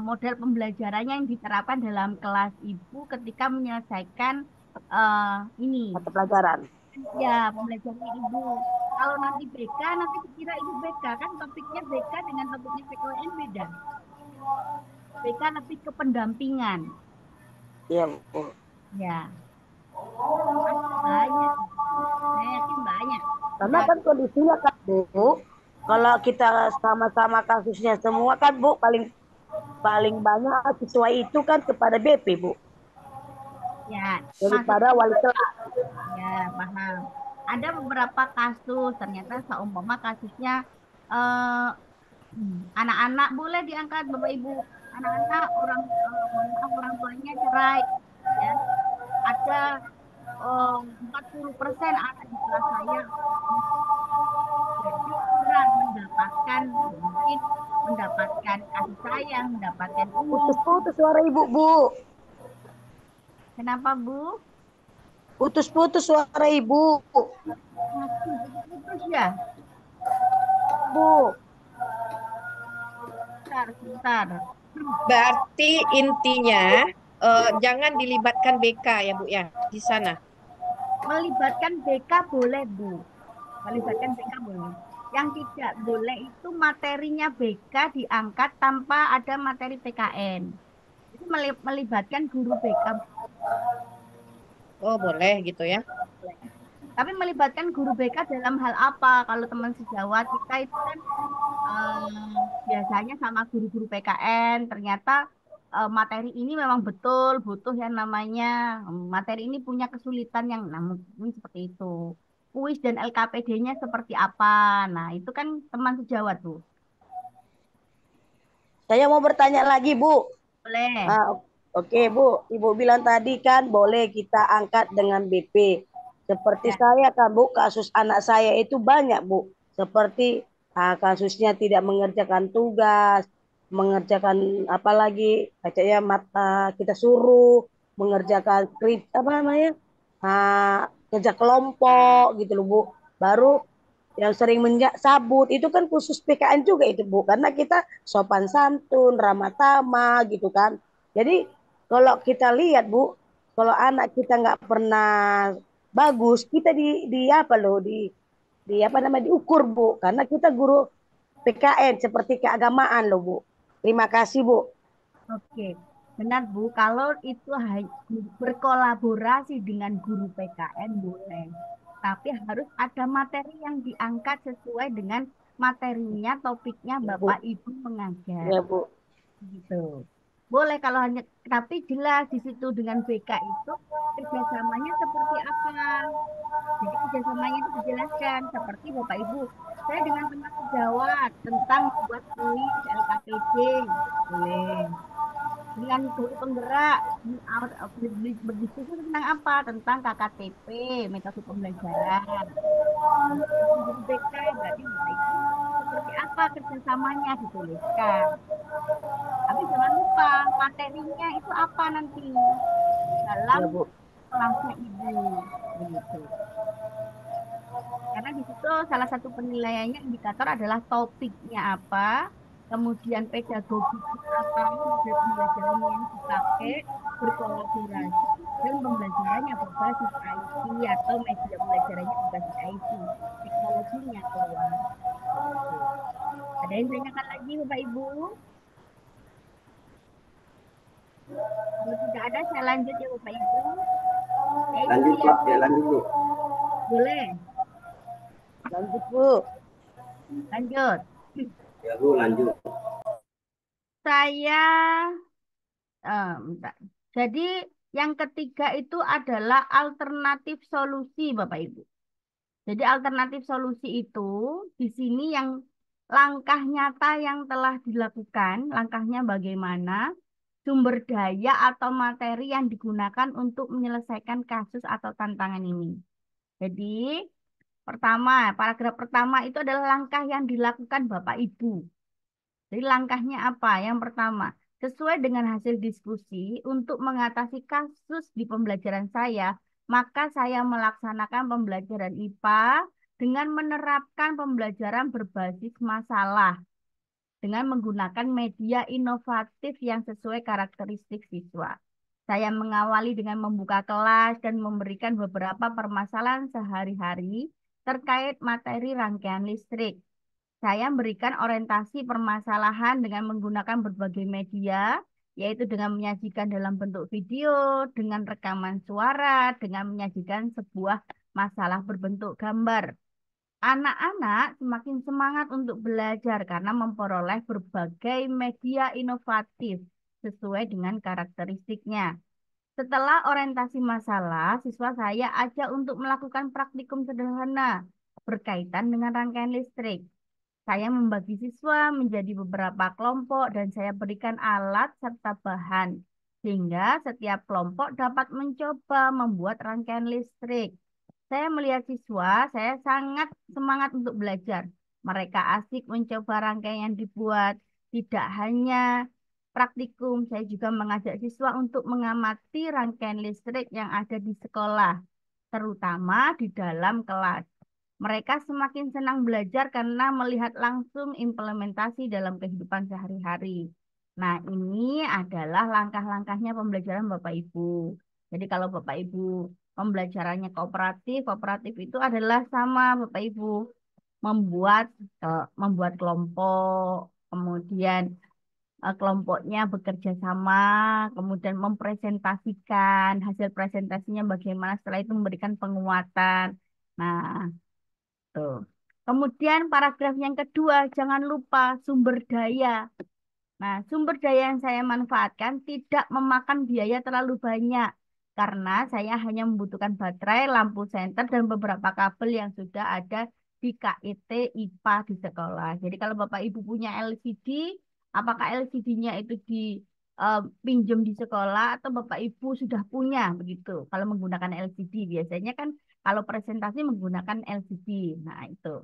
model pembelajarannya yang diterapkan dalam kelas Ibu ketika menyelesaikan ini. Mata pelajaran. Ya, pembelajaran Ibu. Kalau nanti BK, nanti dikira Ibu BK. Kan topiknya BK dengan topiknya PKN beda. BK lebih ke pendampingan. Iya, Bu. Ya, banyak. Saya yakin banyak. Karena kan kondisinya kan, Bu, kalau kita sama-sama kasusnya semua kan, Bu, paling banyak siswa itu kan kepada BP, Bu. Ya, Daripada wali kelas. ya, paham. Ada beberapa kasus, ternyata seumpama kasusnya eh, anak-anak boleh diangkat Bapak Ibu. Anak-anak mohon maaf, orang tuanya cerai, ya. Ada 40% anak di kelas saya jadi kurang mendapatkan mungkin mendapatkan kasih sayang, mendapatkan ini. Putus-putus suara Ibu, Bu. Kenapa Bu? Putus-putus suara Ibu. Putus ya? Bu. Sebentar. Berarti intinya jangan dilibatkan BK ya Bu ya di sana. Melibatkan BK boleh Bu. Melibatkan BK boleh. Yang tidak boleh itu materinya BK diangkat tanpa ada materi PKN. Itu melibatkan guru BK. Oh boleh gitu ya. Tapi melibatkan guru BK dalam hal apa? Kalau teman sejawat kita itu kan biasanya sama guru-guru PKN, ternyata materi ini memang betul butuh yang namanya materi ini punya kesulitan yang mungkin seperti itu. Kuis dan LKPD-nya seperti apa? Nah, itu kan teman sejawat, Bu. Saya mau bertanya lagi, Bu. Boleh. Oke, Bu. Ibu bilang tadi kan boleh kita angkat dengan BP. Seperti Ya. saya kan, Bu, kasus anak saya itu banyak, Bu. Seperti kasusnya tidak mengerjakan tugas, mengerjakan apalagi kayaknya kita suruh mengerjakan apa namanya? Kerja kelompok gitu loh, Bu. Baru yang sering sabut itu kan khusus PKN juga itu, Bu, karena kita sopan santun, ramah tamah gitu kan. Jadi kalau kita lihat, Bu, kalau anak kita nggak pernah bagus, kita di apa loh, di apa namanya, diukur, Bu, karena kita guru PKN seperti keagamaan loh, Bu. Terima kasih, Bu. Oke. Benar, Bu. Kalau itu berkolaborasi dengan guru PKN boleh. Tapi harus ada materi yang diangkat sesuai dengan materinya, topiknya Ya, Bu. Bapak Ibu mengajar. Ya, Bu. Gitu. Boleh kalau hanya, tapi jelas di situ dengan BK itu kerjasamanya seperti apa. Jadi kerjasamanya itu dijelaskan seperti Bapak Ibu. Saya dengan teman sejawat tentang membuat kuis LKPD. Boleh dengan guru penggerak berdiskusi tentang apa? Tentang KKTP, metode pembelajaran. Guru BK berarti Bapak Ibu seperti apa kerjasamanya dituliskan. Tapi jangan lupa materinya itu apa nanti dalam Ya, Bu. kelasnya Ibu, begitu. Karena di situ salah satu penilaiannya indikator adalah topiknya apa, kemudian pedagogiknya apa, model pembelajarannya yang dipakai, berkolaborasi, dan pembelajarannya berbasis IT atau media pembelajarannya berbasis IT, teknologinya keluar. Gitu. Ada yang tanyakan lagi Bapak Ibu? Kalau tidak ada, saya lanjut ya Bapak Ibu. Yaitu Lanjut yang Pak, ya lanjut Bu. boleh Lanjut, Bu. lanjut. Ya Bu, lanjut. Saya bentar. Jadi yang ketiga itu adalah alternatif solusi Bapak Ibu. Jadi alternatif solusi itu di sini yang langkah nyata yang telah dilakukan, langkahnya bagaimana, sumber daya atau materi yang digunakan untuk menyelesaikan kasus atau tantangan ini. Jadi pertama, paragraf pertama itu adalah langkah yang dilakukan Bapak Ibu. Jadi langkahnya apa? Yang pertama, sesuai dengan hasil diskusi untuk mengatasi kasus di pembelajaran saya, maka saya melaksanakan pembelajaran IPA dengan menerapkan pembelajaran berbasis masalah dengan menggunakan media inovatif yang sesuai karakteristik siswa. Saya mengawali dengan membuka kelas dan memberikan beberapa permasalahan sehari-hari terkait materi rangkaian listrik. Saya memberikan orientasi permasalahan dengan menggunakan berbagai media, yaitu dengan menyajikan dalam bentuk video, dengan rekaman suara, dengan menyajikan sebuah masalah berbentuk gambar. Anak-anak semakin semangat untuk belajar karena memperoleh berbagai media inovatif sesuai dengan karakteristiknya. Setelah orientasi masalah, siswa saya ajak untuk melakukan praktikum sederhana berkaitan dengan rangkaian listrik. Saya membagi siswa menjadi beberapa kelompok dan saya berikan alat serta bahan, sehingga setiap kelompok dapat mencoba membuat rangkaian listrik. Saya melihat siswa, saya sangat semangat untuk belajar. Mereka asik mencoba rangkaian yang dibuat, tidak hanya praktikum, saya juga mengajak siswa untuk mengamati rangkaian listrik yang ada di sekolah, terutama di dalam kelas. Mereka semakin senang belajar karena melihat langsung implementasi dalam kehidupan sehari-hari. Nah, ini adalah langkah-langkahnya pembelajaran Bapak Ibu. Jadi kalau Bapak Ibu pembelajarannya kooperatif, kooperatif itu adalah sama Bapak Ibu membuat membuat kelompok, kemudian kelompoknya bekerja sama, kemudian mempresentasikan hasil presentasinya bagaimana, setelah itu memberikan penguatan. Nah, tuh. Kemudian paragraf yang kedua, jangan lupa sumber daya. Nah, sumber daya yang saya manfaatkan tidak memakan biaya terlalu banyak karena saya hanya membutuhkan baterai, lampu senter, dan beberapa kabel yang sudah ada di KIT IPA di sekolah. Jadi kalau Bapak Ibu punya LCD, apakah LCD-nya itu pinjam di sekolah atau Bapak Ibu sudah punya begitu? Kalau menggunakan LCD biasanya kan kalau presentasi menggunakan LCD. Nah, itu.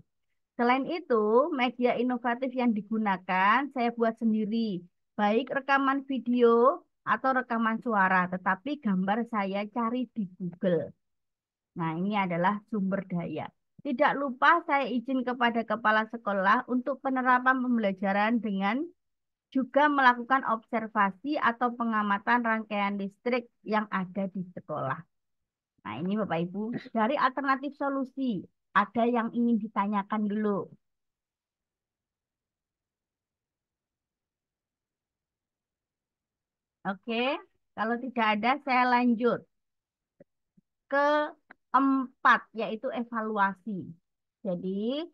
Selain itu, media inovatif yang digunakan saya buat sendiri, baik rekaman video atau rekaman suara, tetapi gambar saya cari di Google. Nah, ini adalah sumber daya. Tidak lupa saya izin kepada kepala sekolah untuk penerapan pembelajaran dengan juga melakukan observasi atau pengamatan rangkaian listrik yang ada di sekolah. Nah, ini Bapak Ibu, dari alternatif solusi, ada yang ingin ditanyakan dulu. Oke, kalau tidak ada, saya lanjut keempat, yaitu evaluasi. Jadi,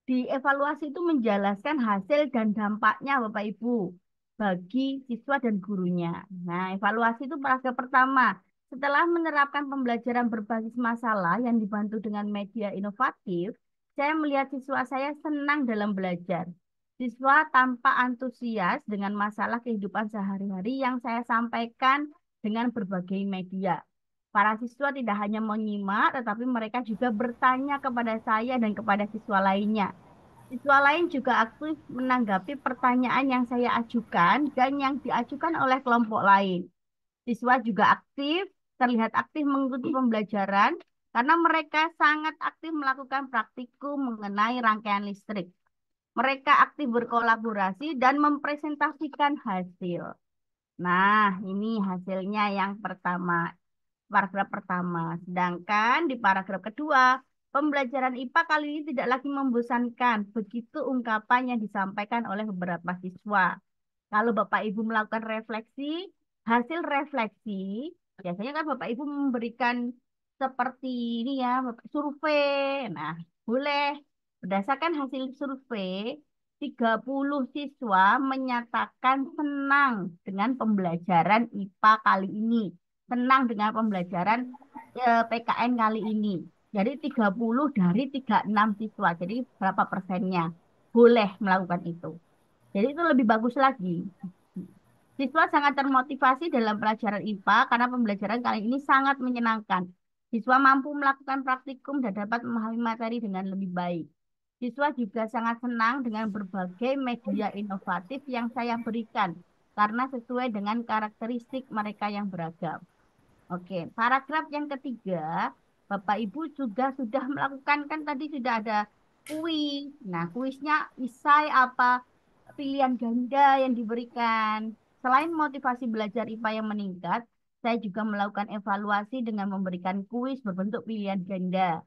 di evaluasi itu menjelaskan hasil dan dampaknya Bapak Ibu bagi siswa dan gurunya. Nah, evaluasi itu paragraf pertama. Setelah menerapkan pembelajaran berbasis masalah yang dibantu dengan media inovatif, saya melihat siswa saya senang dalam belajar. Siswa tampak antusias dengan masalah kehidupan sehari-hari yang saya sampaikan dengan berbagai media. Para siswa tidak hanya menyimak, tetapi mereka juga bertanya kepada saya dan kepada siswa lainnya. Siswa lain juga aktif menanggapi pertanyaan yang saya ajukan dan yang diajukan oleh kelompok lain. Siswa juga aktif, terlihat aktif mengikuti pembelajaran karena mereka sangat aktif melakukan praktikum mengenai rangkaian listrik. Mereka aktif berkolaborasi dan mempresentasikan hasil. Nah, ini hasilnya yang pertama, paragraf pertama. Sedangkan di paragraf kedua, Pembelajaran IPA kali ini tidak lagi membosankan. Begitu ungkapan yang disampaikan oleh beberapa siswa. Kalau Bapak Ibu melakukan refleksi, hasil refleksi, biasanya kan Bapak Ibu memberikan seperti ini ya, survei. Nah, boleh berdasarkan hasil survei, 30 siswa menyatakan senang dengan pembelajaran IPA kali ini. Senang dengan pembelajaran PKN kali ini. Jadi 30 dari 36 siswa. Jadi berapa persennya? Boleh melakukan itu. Jadi itu lebih bagus lagi. Siswa sangat termotivasi dalam pelajaran IPA karena pembelajaran kali ini sangat menyenangkan. Siswa mampu melakukan praktikum dan dapat memahami materi dengan lebih baik. Siswa juga sangat senang dengan berbagai media inovatif yang saya berikan karena sesuai dengan karakteristik mereka yang beragam. Oke, paragraf yang ketiga, Bapak Ibu juga sudah melakukan kan tadi sudah ada kuis. Nah, kuisnya isai apa pilihan ganda yang diberikan. Selain motivasi belajar IPA yang meningkat, saya juga melakukan evaluasi dengan memberikan kuis berbentuk pilihan ganda.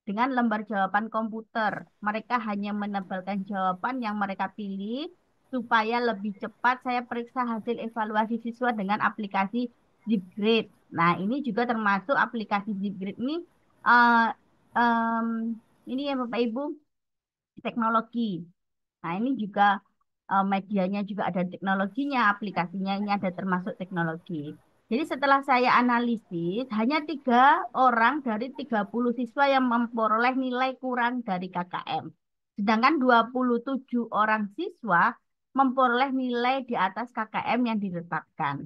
Dengan lembar jawaban komputer, mereka hanya menebalkan jawaban yang mereka pilih supaya lebih cepat saya periksa hasil evaluasi siswa dengan aplikasi Zipgrade. Nah, ini juga termasuk aplikasi Zipgrade ini eh, em, ini ya Bapak Ibu teknologi. Nah, ini juga medianya juga ada teknologinya, aplikasinya ini ada termasuk teknologi. Jadi setelah saya analisis, hanya 3 orang dari 30 siswa yang memperoleh nilai kurang dari KKM. Sedangkan 27 orang siswa memperoleh nilai di atas KKM yang ditetapkan.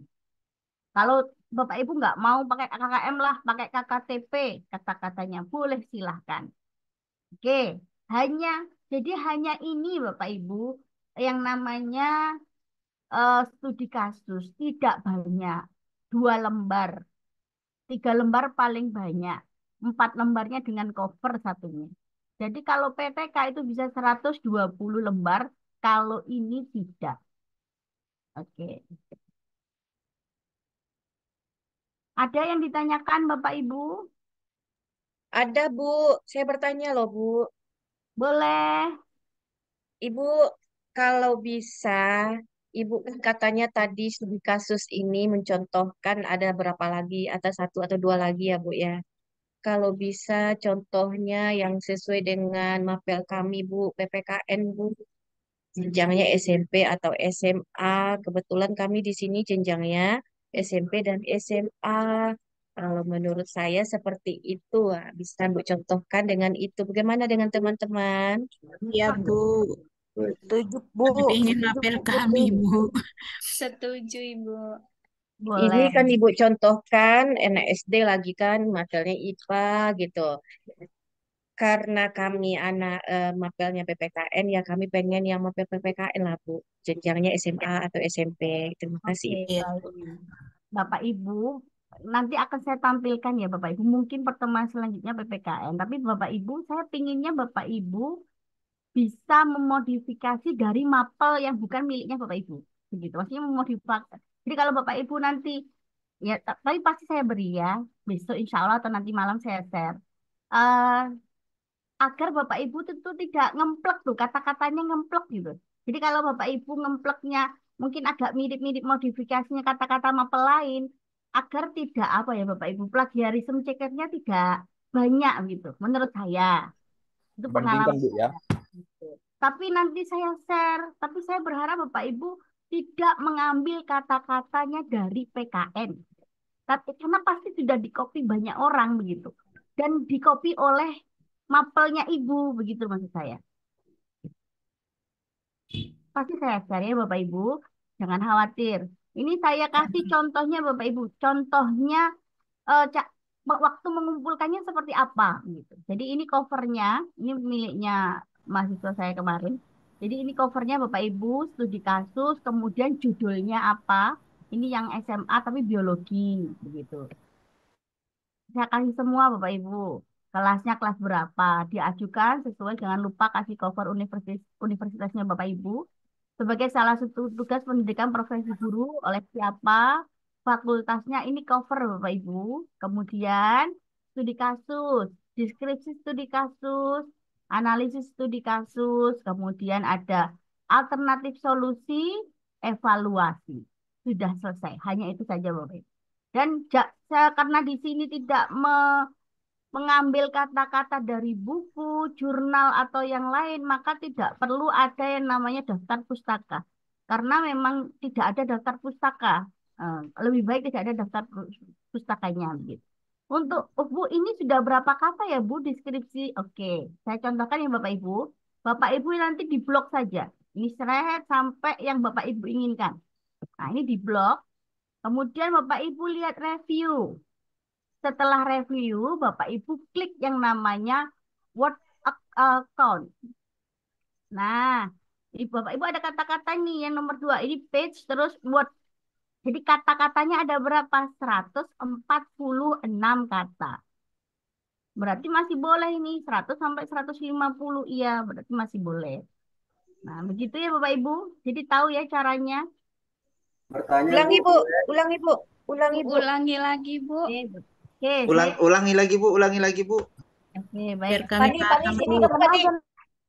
Kalau Bapak Ibu nggak mau pakai KKM lah, pakai KKTP, kata-katanya boleh silahkan. Oke, hanya jadi hanya ini Bapak Ibu yang namanya studi kasus tidak banyak. 2 lembar, 3 lembar paling banyak. 4 lembarnya dengan cover satunya. Jadi kalau PTK itu bisa 120 lembar, kalau ini tidak. Oke. Ada yang ditanyakan Bapak Ibu? Ada, Bu. Saya bertanya loh, Bu. Boleh. Ibu, kalau bisa, Ibu kan katanya tadi studi kasus ini mencontohkan ada berapa lagi, atau 1 atau 2 lagi ya, Bu ya. Kalau bisa contohnya yang sesuai dengan mapel kami, Bu, PPKN, Bu. Jenjangnya SMP atau SMA. Kebetulan kami di sini jenjangnya SMP dan SMA. Kalau menurut saya seperti itu, bisa Bu contohkan dengan itu. Bagaimana dengan teman-teman? Iya, Bu. Setuju, Bu. Tapi ingin Setuju, apel Bu. kami, Bu. Setuju, Ibu. Ini Boleh. kan Ibu contohkan anak SD lagi kan materinya IPA gitu. Karena kami anak mapelnya PPKN ya kami pengen yang mapel PPKN lah Bu. Jenjangnya SMA atau SMP. Terima kasih Oke, Ibu. Iya. baik. Bapak Ibu, nanti akan saya tampilkan ya Bapak Ibu. Mungkin pertemuan selanjutnya PPKN. Tapi Bapak Ibu, saya pinginnya Bapak Ibu bisa memodifikasi dari mapel yang bukan miliknya Bapak Ibu. Begitu, maksudnya memodifikasi. Jadi kalau Bapak Ibu nanti, ya tapi pasti saya beri ya. Besok insya Allah atau nanti malam saya share. Eh, agar Bapak Ibu tentu tidak ngemplek tuh, kata-katanya ngemplek gitu. Jadi kalau Bapak Ibu ngempleknya mungkin agak mirip-mirip modifikasinya kata-kata mapel lain, agar tidak apa ya Bapak Ibu, plagiarisme ceketnya tidak banyak gitu, menurut saya. Itu Bandingkan pengalaman Bu ya. saya. Gitu. Tapi nanti saya share, tapi saya berharap Bapak Ibu tidak mengambil kata-katanya dari PKN. Tapi karena pasti sudah dikopi banyak orang begitu. Dan dikopi oleh mapelnya ibu begitu maksud saya. Pasti saya share ya Bapak Ibu, jangan khawatir. Ini saya kasih contohnya Bapak Ibu, contohnya Cak, waktu mengumpulkannya seperti apa gitu. Jadi ini covernya, ini miliknya mahasiswa saya kemarin. Jadi ini covernya Bapak Ibu, studi kasus, kemudian judulnya apa? Ini yang SMA tapi biologi begitu. Saya kasih semua Bapak Ibu. Kelasnya kelas berapa? Diajukan sesuai jangan lupa kasih cover universitasnya Bapak Ibu. Sebagai salah satu tugas pendidikan profesi guru oleh siapa? Fakultasnya ini cover Bapak Ibu. Kemudian studi kasus deskripsi studi kasus, analisis studi kasus, kemudian ada alternatif solusi, evaluasi. Sudah selesai. Hanya itu saja, Bapak Ibu. Dan karena di sini tidak mengambil kata-kata dari buku, jurnal, atau yang lain, maka tidak perlu ada yang namanya daftar pustaka. Karena memang tidak ada daftar pustaka. Lebih baik tidak ada daftar pustakanya. Gitu. Untuk Bu, ini sudah berapa kata ya Bu deskripsi? Oke, saya contohkan ya Bapak Ibu. Bapak Ibu nanti di blok saja. Ini thread sampai yang Bapak Ibu inginkan. Nah, ini di blok. Kemudian Bapak Ibu lihat review. Setelah review, Bapak Ibu klik yang namanya Word account. Nah, di Bapak Ibu ada kata-kata nih yang nomor 2. Ini page terus Word. Jadi kata-katanya ada berapa? 146 kata. Berarti masih boleh ini 100 sampai 150. Iya, berarti masih boleh. Nah, begitu ya Bapak Ibu. Jadi tahu ya caranya. Bertanya Ulangi, Bu, Bu. Ulangi, Bu. Ulangi, Bu. Ulangi lagi, Bu. Oke, oke, Ulangi lagi Bu, ulangi lagi Bu. oke, baik. Biar kami Pani, paham, sini Bu. ke Pani.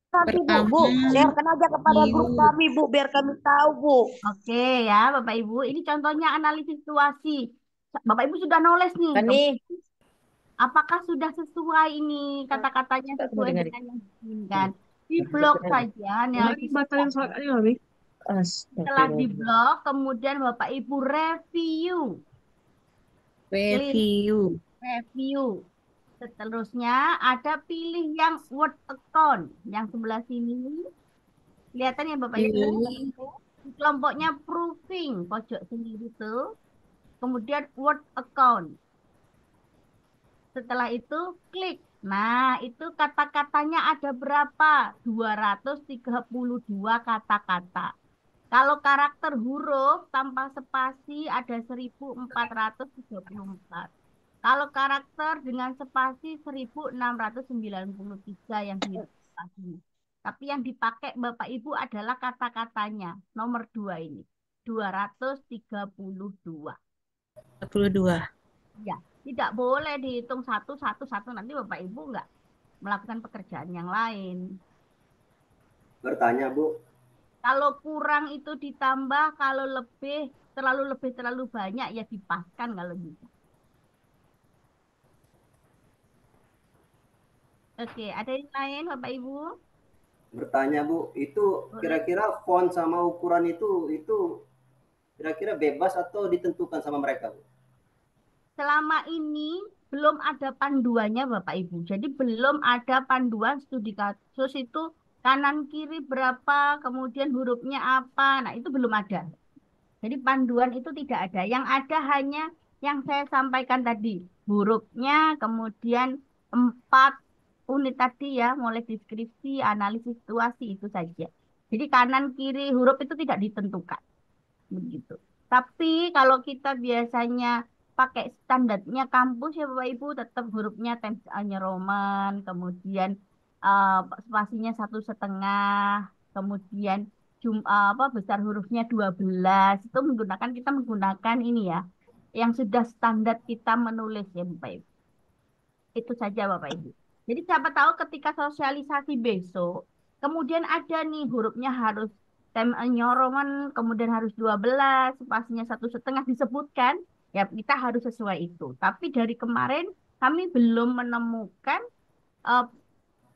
Nanti Bu, Pertama, sharekan aja kepada grup review. kami Bu, biar kami tahu Bu. Oke ya, Bapak Ibu. Ini contohnya analisis situasi. Bapak Ibu sudah nulis nih. Pani, Apakah sudah sesuai ini kata-katanya Kak, kamu sesuai dengerin. dengan yang diinginkan? Di blok saja analisis situasi. Setelah di Astagfirullah. blok, kemudian Bapak Ibu review. Klik Review. review. Seterusnya ada pilih yang Word account. Yang sebelah sini. Kelihatan ya Bapak Ibu? Pilih. Di kelompoknya proofing. Pojok sini itu. Kemudian Word account. Setelah itu klik. Nah, itu kata-katanya ada berapa? 232 kata-kata. Kalau karakter huruf tanpa spasi ada 1434. Kalau karakter dengan spasi 1693 yang di spasi. Tapi yang dipakai Bapak Ibu adalah kata-katanya. Nomor 2 ini. 232. 42. Ya, tidak boleh dihitung satu, satu, satu. Nanti Bapak Ibu nggak melakukan pekerjaan yang lain. bertanya Bu. Kalau kurang itu ditambah, kalau lebih, terlalu banyak, ya dipaskan kalau bisa. Oke, ada yang lain Bapak Ibu? Bertanya Bu, itu kira-kira font sama ukuran itu kira-kira bebas atau ditentukan sama mereka Bu? Selama ini belum ada panduannya Bapak Ibu. Jadi belum ada panduan studi kasus itu kanan kiri berapa, kemudian hurufnya apa. Nah, itu belum ada. Jadi panduan itu tidak ada. Yang ada hanya yang saya sampaikan tadi. Hurufnya, kemudian 4 unit tadi ya, mulai deskripsi, analisis situasi itu saja. Jadi kanan kiri huruf itu tidak ditentukan. Begitu. Tapi kalau kita biasanya pakai standarnya kampus ya Bapak Ibu, tetap hurufnya Times New Roman, kemudian eh, spasinya 1,5, kemudian besar hurufnya 12. Itu kita menggunakan ini ya, yang sudah standar kita menulis ya Bapak Ibu. Itu saja Bapak Ibu. Jadi siapa tahu ketika sosialisasi besok, kemudian ada nih hurufnya harus Roman, kemudian harus 12, spasinya 1,5 disebutkan, ya kita harus sesuai itu. Tapi dari kemarin kami belum menemukan eh,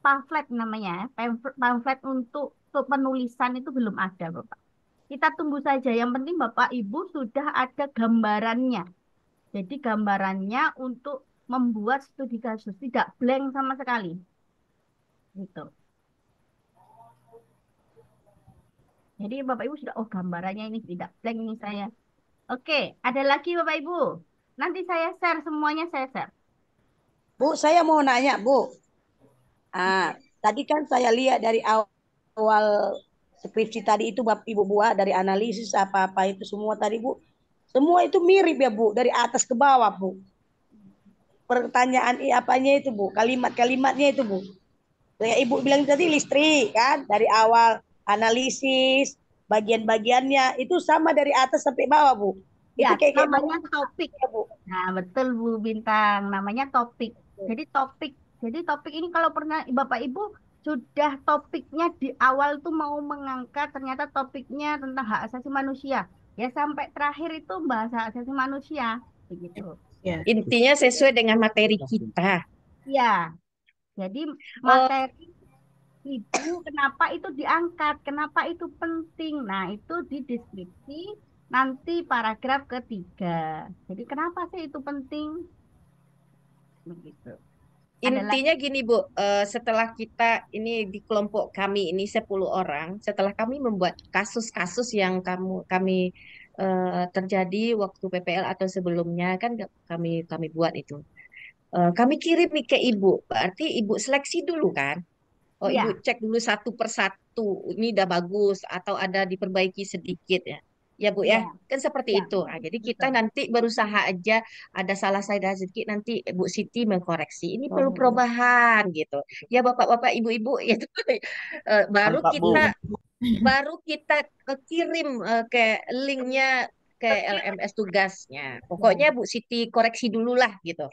pamflet namanya, pamflet untuk penulisan itu belum ada Bapak. Kita tunggu saja. Yang penting Bapak Ibu sudah ada gambarannya. Jadi gambarannya untuk membuat studi kasus tidak blank sama sekali. Gitu. Jadi Bapak Ibu sudah, oh gambarannya ini tidak blank ini saya. Oke, ada lagi Bapak Ibu. Nanti saya share semuanya saya share. Bu, saya mau nanya Bu. Tadi kan saya lihat dari awal skripsi tadi itu Bapak Ibu buat dari analisis apa-apa itu semua tadi Bu. Semua itu mirip ya Bu, dari atas ke bawah Bu. Pertanyaan apanya itu Bu, kalimat-kalimatnya itu Bu. Kayak Ibu bilang tadi listrik kan, dari awal analisis, bagian-bagiannya itu sama dari atas sampai bawah Bu. Ya, Itu namanya topik. ya Bu. Nah, betul Bu Bintang, namanya topik. Jadi topik Jadi topik ini kalau pernah Bapak Ibu sudah topiknya di awal tuh mau mengangkat ternyata topiknya tentang hak asasi manusia. Ya sampai terakhir itu bahasa hak asasi manusia begitu. Ya. Intinya sesuai dengan materi kita. Ya, jadi Oh, materi Ibu kenapa itu diangkat, kenapa itu penting. Nah, itu di deskripsi nanti paragraf ketiga. Jadi kenapa sih itu penting? Begitu. Adalah intinya gini Bu, setelah kita ini di kelompok kami ini 10 orang, setelah kami membuat kasus-kasus yang kami terjadi waktu PPL atau sebelumnya kan kami buat itu. Kami kirim nih ke Ibu, berarti Ibu seleksi dulu kan? Oh, Ibu ya, cek dulu satu persatu, ini udah bagus atau ada diperbaiki sedikit ya. Ya Bu ya, ya, kan seperti ya, itu. Nah, jadi kita betul. nanti berusaha aja ada salah saya sedikit nanti Bu Siti mengkoreksi. Ini perlu Oh, perubahan gitu. Ya Bapak-bapak, Ibu-ibu ya baru Mantap, Bu. kita kirim ke linknya ke LMS tugasnya. Pokoknya ya. Bu Siti koreksi dulu lah gitu.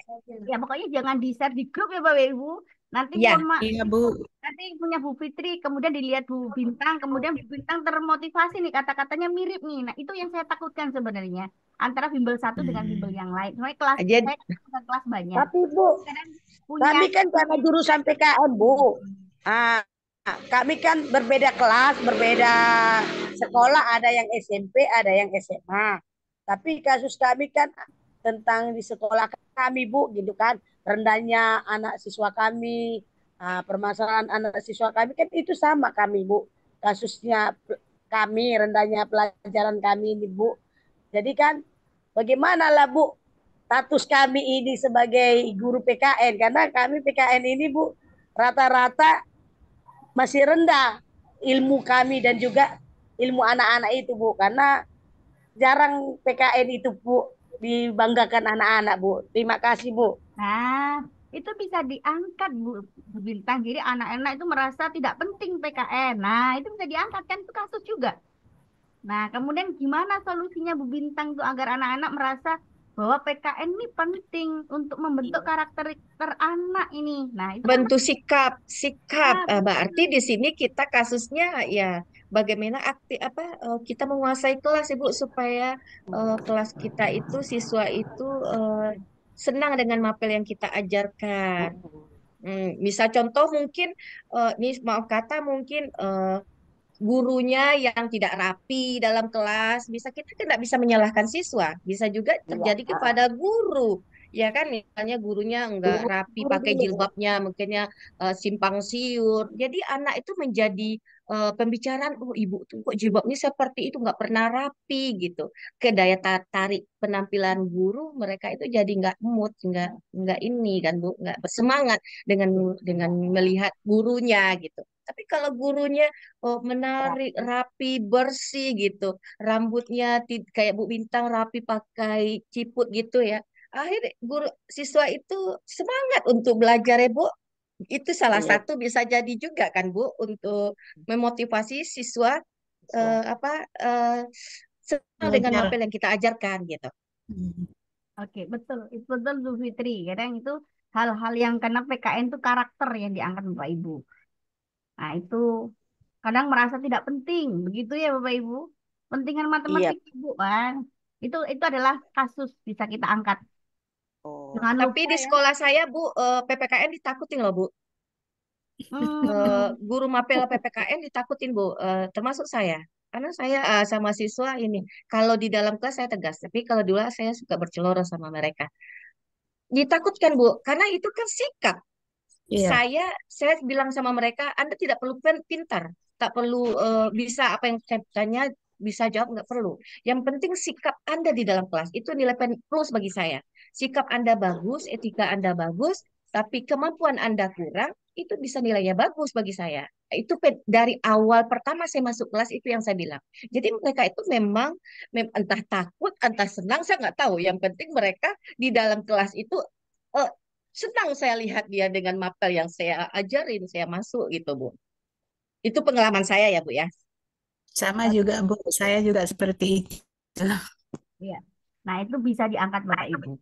Ya, pokoknya jangan di-share di grup ya Bapak Ibu. Nanti Ya, Iya, Bu. nanti punya Bu Fitri, kemudian dilihat Bu Bintang, kemudian Bu Bintang termotivasi nih kata-katanya mirip nih. Nah, itu yang saya takutkan sebenarnya antara bimbel satu dengan bimbel yang lain. Soalnya kelas jadi saya kan bukan kelas banyak. Tapi Bu, Kadang punya kami kan karena jurusan PKN Bu. Ah, kami kan berbeda kelas, berbeda sekolah, ada yang SMP, ada yang SMA. Tapi kasus kami kan tentang di sekolah kami Bu, gitu kan. Rendahnya anak siswa kami, permasalahan anak siswa kami kan itu sama kami Bu. Kasusnya kami, rendahnya pelajaran kami ini Bu. Jadi kan bagaimana lah Bu status kami ini sebagai guru PKN karena kami PKN ini Bu rata-rata masih rendah ilmu kami dan juga ilmu anak-anak itu Bu karena jarang PKN itu Bu dibanggakan anak-anak Bu. Terima kasih Bu. Nah, itu bisa diangkat Bu Bintang. Jadi anak-anak itu merasa tidak penting PKN. Nah, itu bisa diangkat kan itu kasus juga. Nah, kemudian gimana solusinya Bu Bintang tuh agar anak-anak merasa bahwa PKN ini penting untuk membentuk karakter anak ini. Nah, itu kan bentuk sikap betul. berarti di sini kita kasusnya ya bagaimana kita menguasai kelas Ibu supaya kelas kita itu siswa itu senang dengan mapel yang kita ajarkan. Misal contoh mungkin nih maaf kata mungkin gurunya yang tidak rapi dalam kelas, kita tidak bisa menyalahkan siswa, bisa juga Iya. terjadi kepada guru. Ya kan, misalnya gurunya enggak Guru, rapi guru pakai dulu. jilbabnya, mungkinnya simpang siur. Jadi anak itu menjadi pembicaraan, oh ibu tuh kok jilbabnya seperti itu nggak pernah rapi gitu. Ke daya tarik penampilan guru mereka itu jadi nggak mood, nggak ini kan Bu, nggak bersemangat dengan melihat gurunya gitu. Tapi kalau gurunya menarik, rapi, bersih gitu. Rambutnya kayak Bu Bintang rapi pakai ciput gitu ya. Akhirnya guru siswa itu semangat untuk belajar ya Bu. Itu salah Iya. satu bisa jadi juga kan Bu untuk memotivasi siswa eh, apa eh, senang dengan Belajar. mapel yang kita ajarkan gitu. Oke, betul. Itu betul Bu Fitri. Kadang itu hal-hal yang karena PKN itu karakter yang diangkat Bapak Ibu. Nah, itu kadang merasa tidak penting. Begitu ya Bapak Ibu. Pentingan Iya. matematika Bu kan. Itu adalah kasus bisa kita angkat. Oh. Jangan Tapi lupa di ya. sekolah saya Bu, PPKN ditakutin loh Bu. Hmm, Guru mapel PPKN ditakutin Bu, termasuk saya. Karena saya sama siswa ini, kalau di dalam kelas saya tegas, tapi kalau di luar saya suka berceloteh sama mereka. Ditakutkan Bu, karena itu kan sikap. Iya. Saya bilang sama mereka, Anda tidak perlu pintar, tak perlu bisa apa yang saya tanya bisa jawab nggak perlu. Yang penting sikap Anda di dalam kelas itu nilai plus bagi saya. Sikap Anda bagus, etika Anda bagus, tapi kemampuan Anda kurang, itu bisa nilainya bagus bagi saya. Itu dari awal pertama saya masuk kelas itu yang saya bilang. Jadi mereka itu memang entah takut, entah senang, saya nggak tahu. Yang penting mereka di dalam kelas itu eh, senang saya lihat dia dengan mapel yang saya ajarin, saya masuk gitu, Bu. Itu pengalaman saya ya, Bu ya. Sama juga, Bu. Saya juga seperti itu. iya. Nah, itu bisa diangkat Bapak Ibu.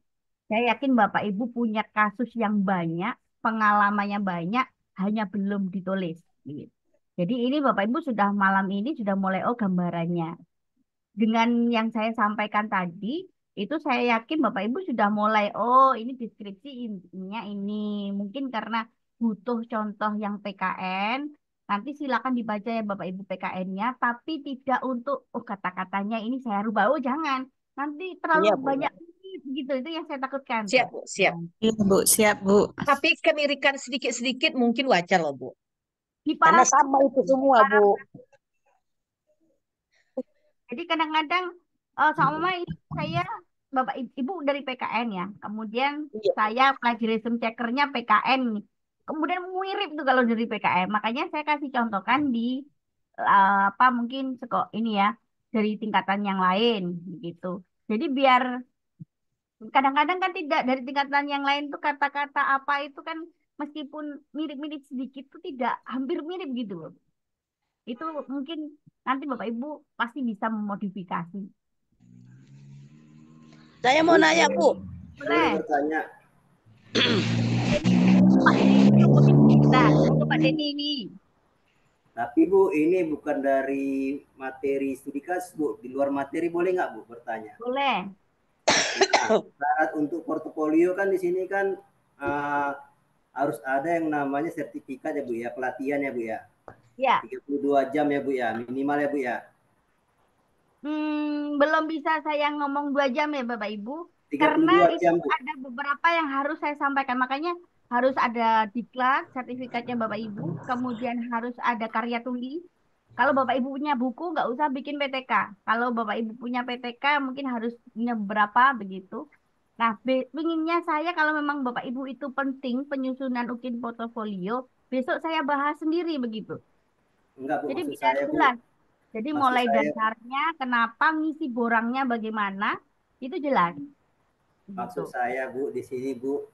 Saya yakin Bapak Ibu punya kasus yang banyak pengalamannya banyak, hanya belum ditulis. Gitu. Jadi ini Bapak Ibu sudah malam ini sudah mulai gambarannya. Dengan yang saya sampaikan tadi, itu saya yakin Bapak Ibu sudah mulai, ini deskripsi intinya ini. Mungkin karena butuh contoh yang PKN, nanti silakan dibaca ya Bapak Ibu PKN-nya, tapi tidak untuk, kata-katanya ini saya rubah. Jangan. Nanti terlalu Iya, Bu. banyak gitu, itu yang saya takutkan Siap, tuh. Bu, siap. Iya, Bu, siap, Bu. Tapi kemirikan sedikit-sedikit mungkin wajar loh, Bu. Di Karena paraf, sama itu semua, Bu. jadi kadang-kadang sama ini saya Bapak Ibu dari PKN ya. Kemudian Iya. saya plagiarism checkernya PKN nih. Kemudian mirip tuh kalau dari PKN. Makanya saya kasih contohkan di apa mungkin ini ya dari tingkatan yang lain gitu. Jadi biar kadang-kadang kan tidak dari tingkatan yang lain tuh kata-kata apa itu kan meskipun mirip-mirip sedikit tuh tidak hampir mirip gitu loh. Itu mungkin nanti Bapak Ibu pasti bisa memodifikasi. Saya mau nanya, Bu. Boleh Boleh. bertanya. Pak Denny, nah, untuk Pak Denny ini. Tapi Bu, ini bukan dari materi studi kasus, Bu. Di luar materi boleh nggak Bu bertanya? Boleh. Nah, syarat untuk portofolio kan di sini kan harus ada yang namanya sertifikat ya Bu ya, pelatihan ya Bu ya. Ya. 32 jam ya Bu ya, minimal ya Bu ya. Belum bisa saya ngomong 2 jam ya Bapak Ibu. 32 Karena itu jam Bu. ada beberapa yang harus saya sampaikan. Makanya harus ada diklat, sertifikatnya Bapak Ibu. Kemudian harus ada karya tulis. Kalau Bapak Ibu punya buku, nggak usah bikin PTK. Kalau Bapak Ibu punya PTK, mungkin harus punya berapa begitu. Nah, inginnya saya kalau memang Bapak Ibu itu penting penyusunan UKIN portofolio, besok saya bahas sendiri begitu. Enggak Bu, Jadi maksud biar saya Bu. jelas. Jadi Maksud mulai saya, dasarnya, kenapa ngisi borangnya bagaimana, itu jelas. maksud Gitu. saya Bu, di sini Bu,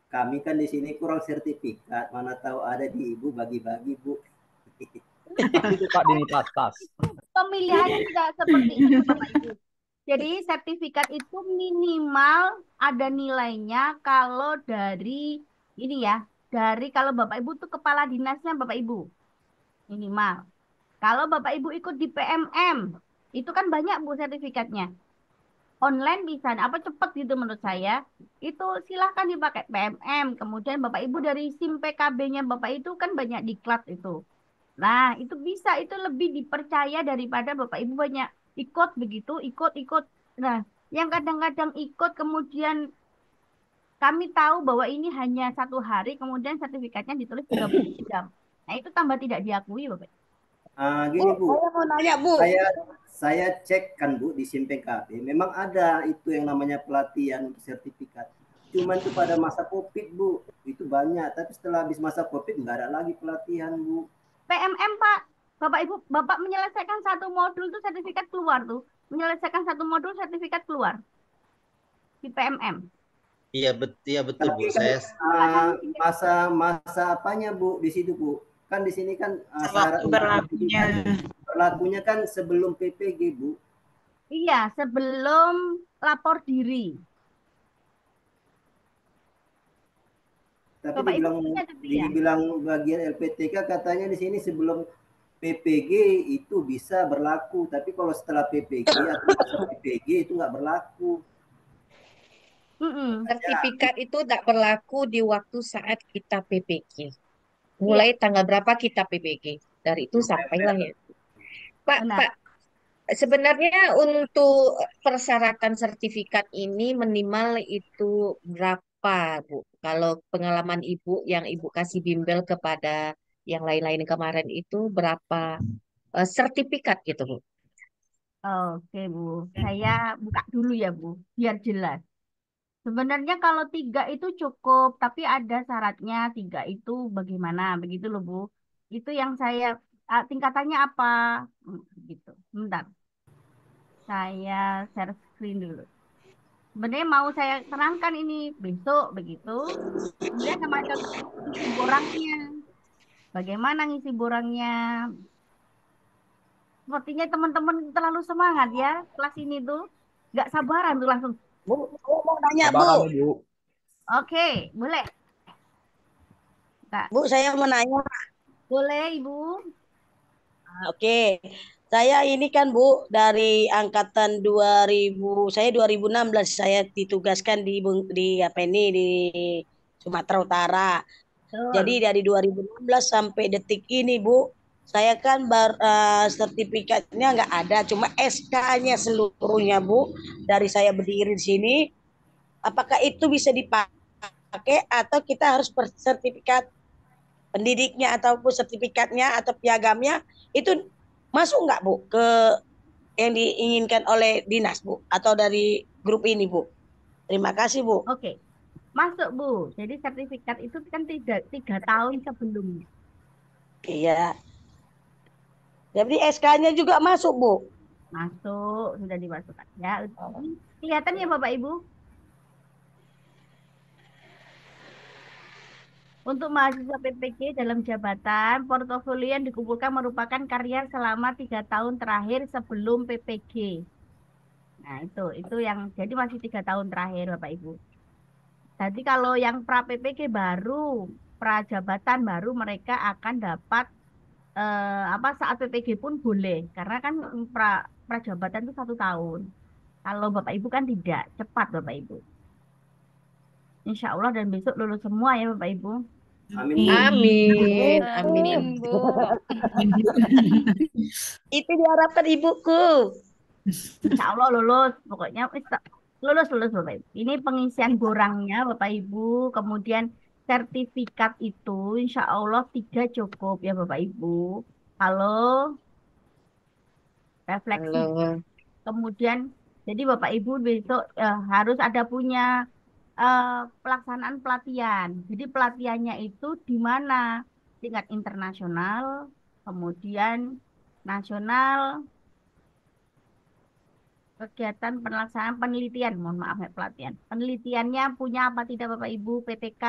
kami kan di sini kurang sertifikat, mana tahu ada di Ibu bagi-bagi Bu. Itu Pak Dini tas. Pemilihannya tidak seperti itu Bapak Ibu. Jadi sertifikat itu minimal ada nilainya kalau dari ini ya, dari kalau Bapak Ibu tuh kepala dinasnya Bapak Ibu minimal. Kalau Bapak Ibu ikut di PMM, itu kan banyak Bu sertifikatnya. Online bisa, apa cepat gitu menurut saya. Itu silahkan dipakai PMM. Kemudian Bapak Ibu dari SIM PKB-nya Bapak itu kan banyak diklat itu. Nah, itu bisa, itu lebih dipercaya daripada Bapak Ibu banyak ikut begitu, ikut. Nah, yang kadang-kadang ikut kemudian kami tahu bahwa ini hanya 1 hari, kemudian sertifikatnya ditulis 30 jam. Nah, itu tambah tidak diakui, Bapak. Gini Bu, Saya mau nanya, Bu. saya cek kan Bu di SIM PKB, memang ada itu yang namanya pelatihan untuk sertifikat. Cuman itu pada masa COVID Bu, itu banyak. Tapi setelah habis masa COVID nggak ada lagi pelatihan Bu. PMM Pak, Bapak Ibu, Bapak menyelesaikan satu modul tuh sertifikat keluar tuh. Menyelesaikan satu modul sertifikat keluar di PMM. Iya betul Bu. Tapi Saya masa apanya Bu di situ Bu? Kan di sini kan syarat berlakunya kan sebelum PPG Bu. Iya, sebelum lapor diri. Tapi Bapak Ibu punya tapi ya? dibilang bagian LPTK katanya di sini sebelum PPG itu bisa berlaku, tapi kalau setelah PPG atau masa PPG itu nggak berlaku. Sertifikat itu tidak berlaku di waktu saat kita PPG. Mulai tanggal berapa kita PPG. Dari itu sampailah ya. Pak, sebenarnya untuk persyaratan sertifikat ini minimal itu berapa, Bu? Kalau pengalaman Ibu yang Ibu kasih bimbel kepada yang lain-lain kemarin itu berapa sertifikat gitu, Bu? Oke, Bu. Saya buka dulu ya, Bu, biar jelas. Sebenarnya kalau 3 itu cukup, tapi ada syaratnya 3 itu bagaimana, begitu loh, Bu. Itu yang saya, tingkatannya apa? Gitu. Bentar. Saya share screen dulu. Sebenarnya mau saya terangkan ini besok, begitu. Kemudian sama isi borangnya. Bagaimana ngisi borangnya? Sepertinya teman-teman terlalu semangat ya kelas ini tuh. Nggak sabaran tuh langsung. Bu, saya mau nanya, Bu. Sabaran, Bu. Oke, boleh. Kak. Bu, saya mau nanya. Boleh, Ibu? Oke. Saya ini kan Bu dari angkatan 2000, saya 2016 saya ditugaskan di apa ini di Sumatera Utara. Jadi Betul. dari 2016 sampai detik ini Bu, saya kan sertifikatnya nggak ada, cuma SK-nya seluruhnya Bu. Dari saya berdiri di sini, apakah itu bisa dipakai atau kita harus sertifikat pendidiknya ataupun sertifikatnya atau piagamnya itu masuk nggak Bu ke yang diinginkan oleh dinas Bu atau dari grup ini Bu? Terima kasih Bu. Oke. Masuk, Bu. Jadi sertifikat itu kan 3 tahun sebelumnya. Iya. Jadi SK-nya juga masuk Bu. Masuk, sudah dimasukkan. Ya, ini kelihatan ya Bapak Ibu? Untuk mahasiswa PPG dalam jabatan, portofolio yang dikumpulkan merupakan karya selama 3 tahun terakhir sebelum PPG. Nah, itu yang jadi masih 3 tahun terakhir, Bapak Ibu. Jadi kalau yang pra PPG baru, pra jabatan baru mereka akan dapat apa saat PPG pun boleh, karena kan pra pra jabatan itu 1 tahun. Kalau Bapak Ibu kan tidak cepat, Bapak Ibu. Insya Allah dan besok lulus semua ya Bapak Ibu. Amin Bu. Amin, Amin, amin. Bu. Itu diharapkan ibuku. Insya Allah lulus, pokoknya lulus lulus Bapak Ibu. Ini pengisian borangnya Bapak Ibu, kemudian sertifikat itu Insya Allah 3 cukup ya Bapak Ibu. Halo, refleksi. Halo. Kemudian jadi Bapak Ibu besok harus ada punya eh, pelaksanaan pelatihan. Jadi pelatihannya itu di mana? Tingkat internasional, kemudian nasional, kegiatan pelaksanaan penelitian. Mohon maaf ya pelatihan. Penelitiannya punya apa tidak Bapak Ibu? PTK,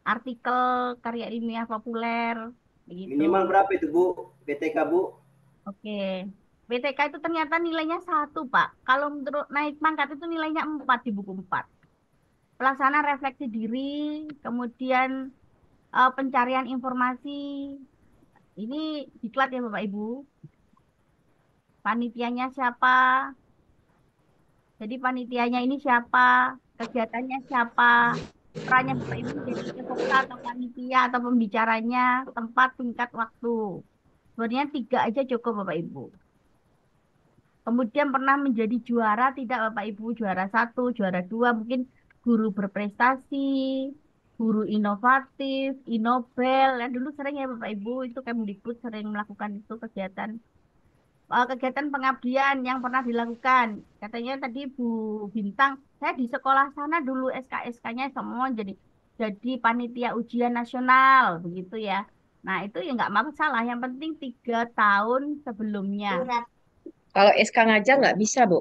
artikel, karya ilmiah populer, begitu. Minimal berapa itu Bu? PTK Bu? Oke. PTK itu ternyata nilainya 1, Pak. Kalau menurut naik pangkat itu nilainya 4 di buku 4. Pelaksanaan refleksi diri, kemudian pencarian informasi. Ini diklat ya Bapak Ibu. Panitianya siapa? Jadi panitianya ini siapa? Kegiatannya siapa? Perannya Bapak Ibu jadi peserta atau panitia atau pembicaranya, tempat, tingkat, waktu. Sebenarnya 3 aja cukup Bapak Ibu. Kemudian pernah menjadi juara tidak Bapak Ibu? Juara 1, juara 2, mungkin guru berprestasi, guru inovatif, Inobel. Ya, dulu sering ya Bapak Ibu, itu Kemdikbud sering melakukan itu kegiatan pengabdian yang pernah dilakukan. Katanya tadi Bu Bintang, saya di sekolah sana dulu SK-SK-nya semua jadi panitia ujian nasional begitu ya. Nah itu ya nggak masalah. Yang penting 3 tahun sebelumnya. Kalau SK ngajar nggak bisa, Bu.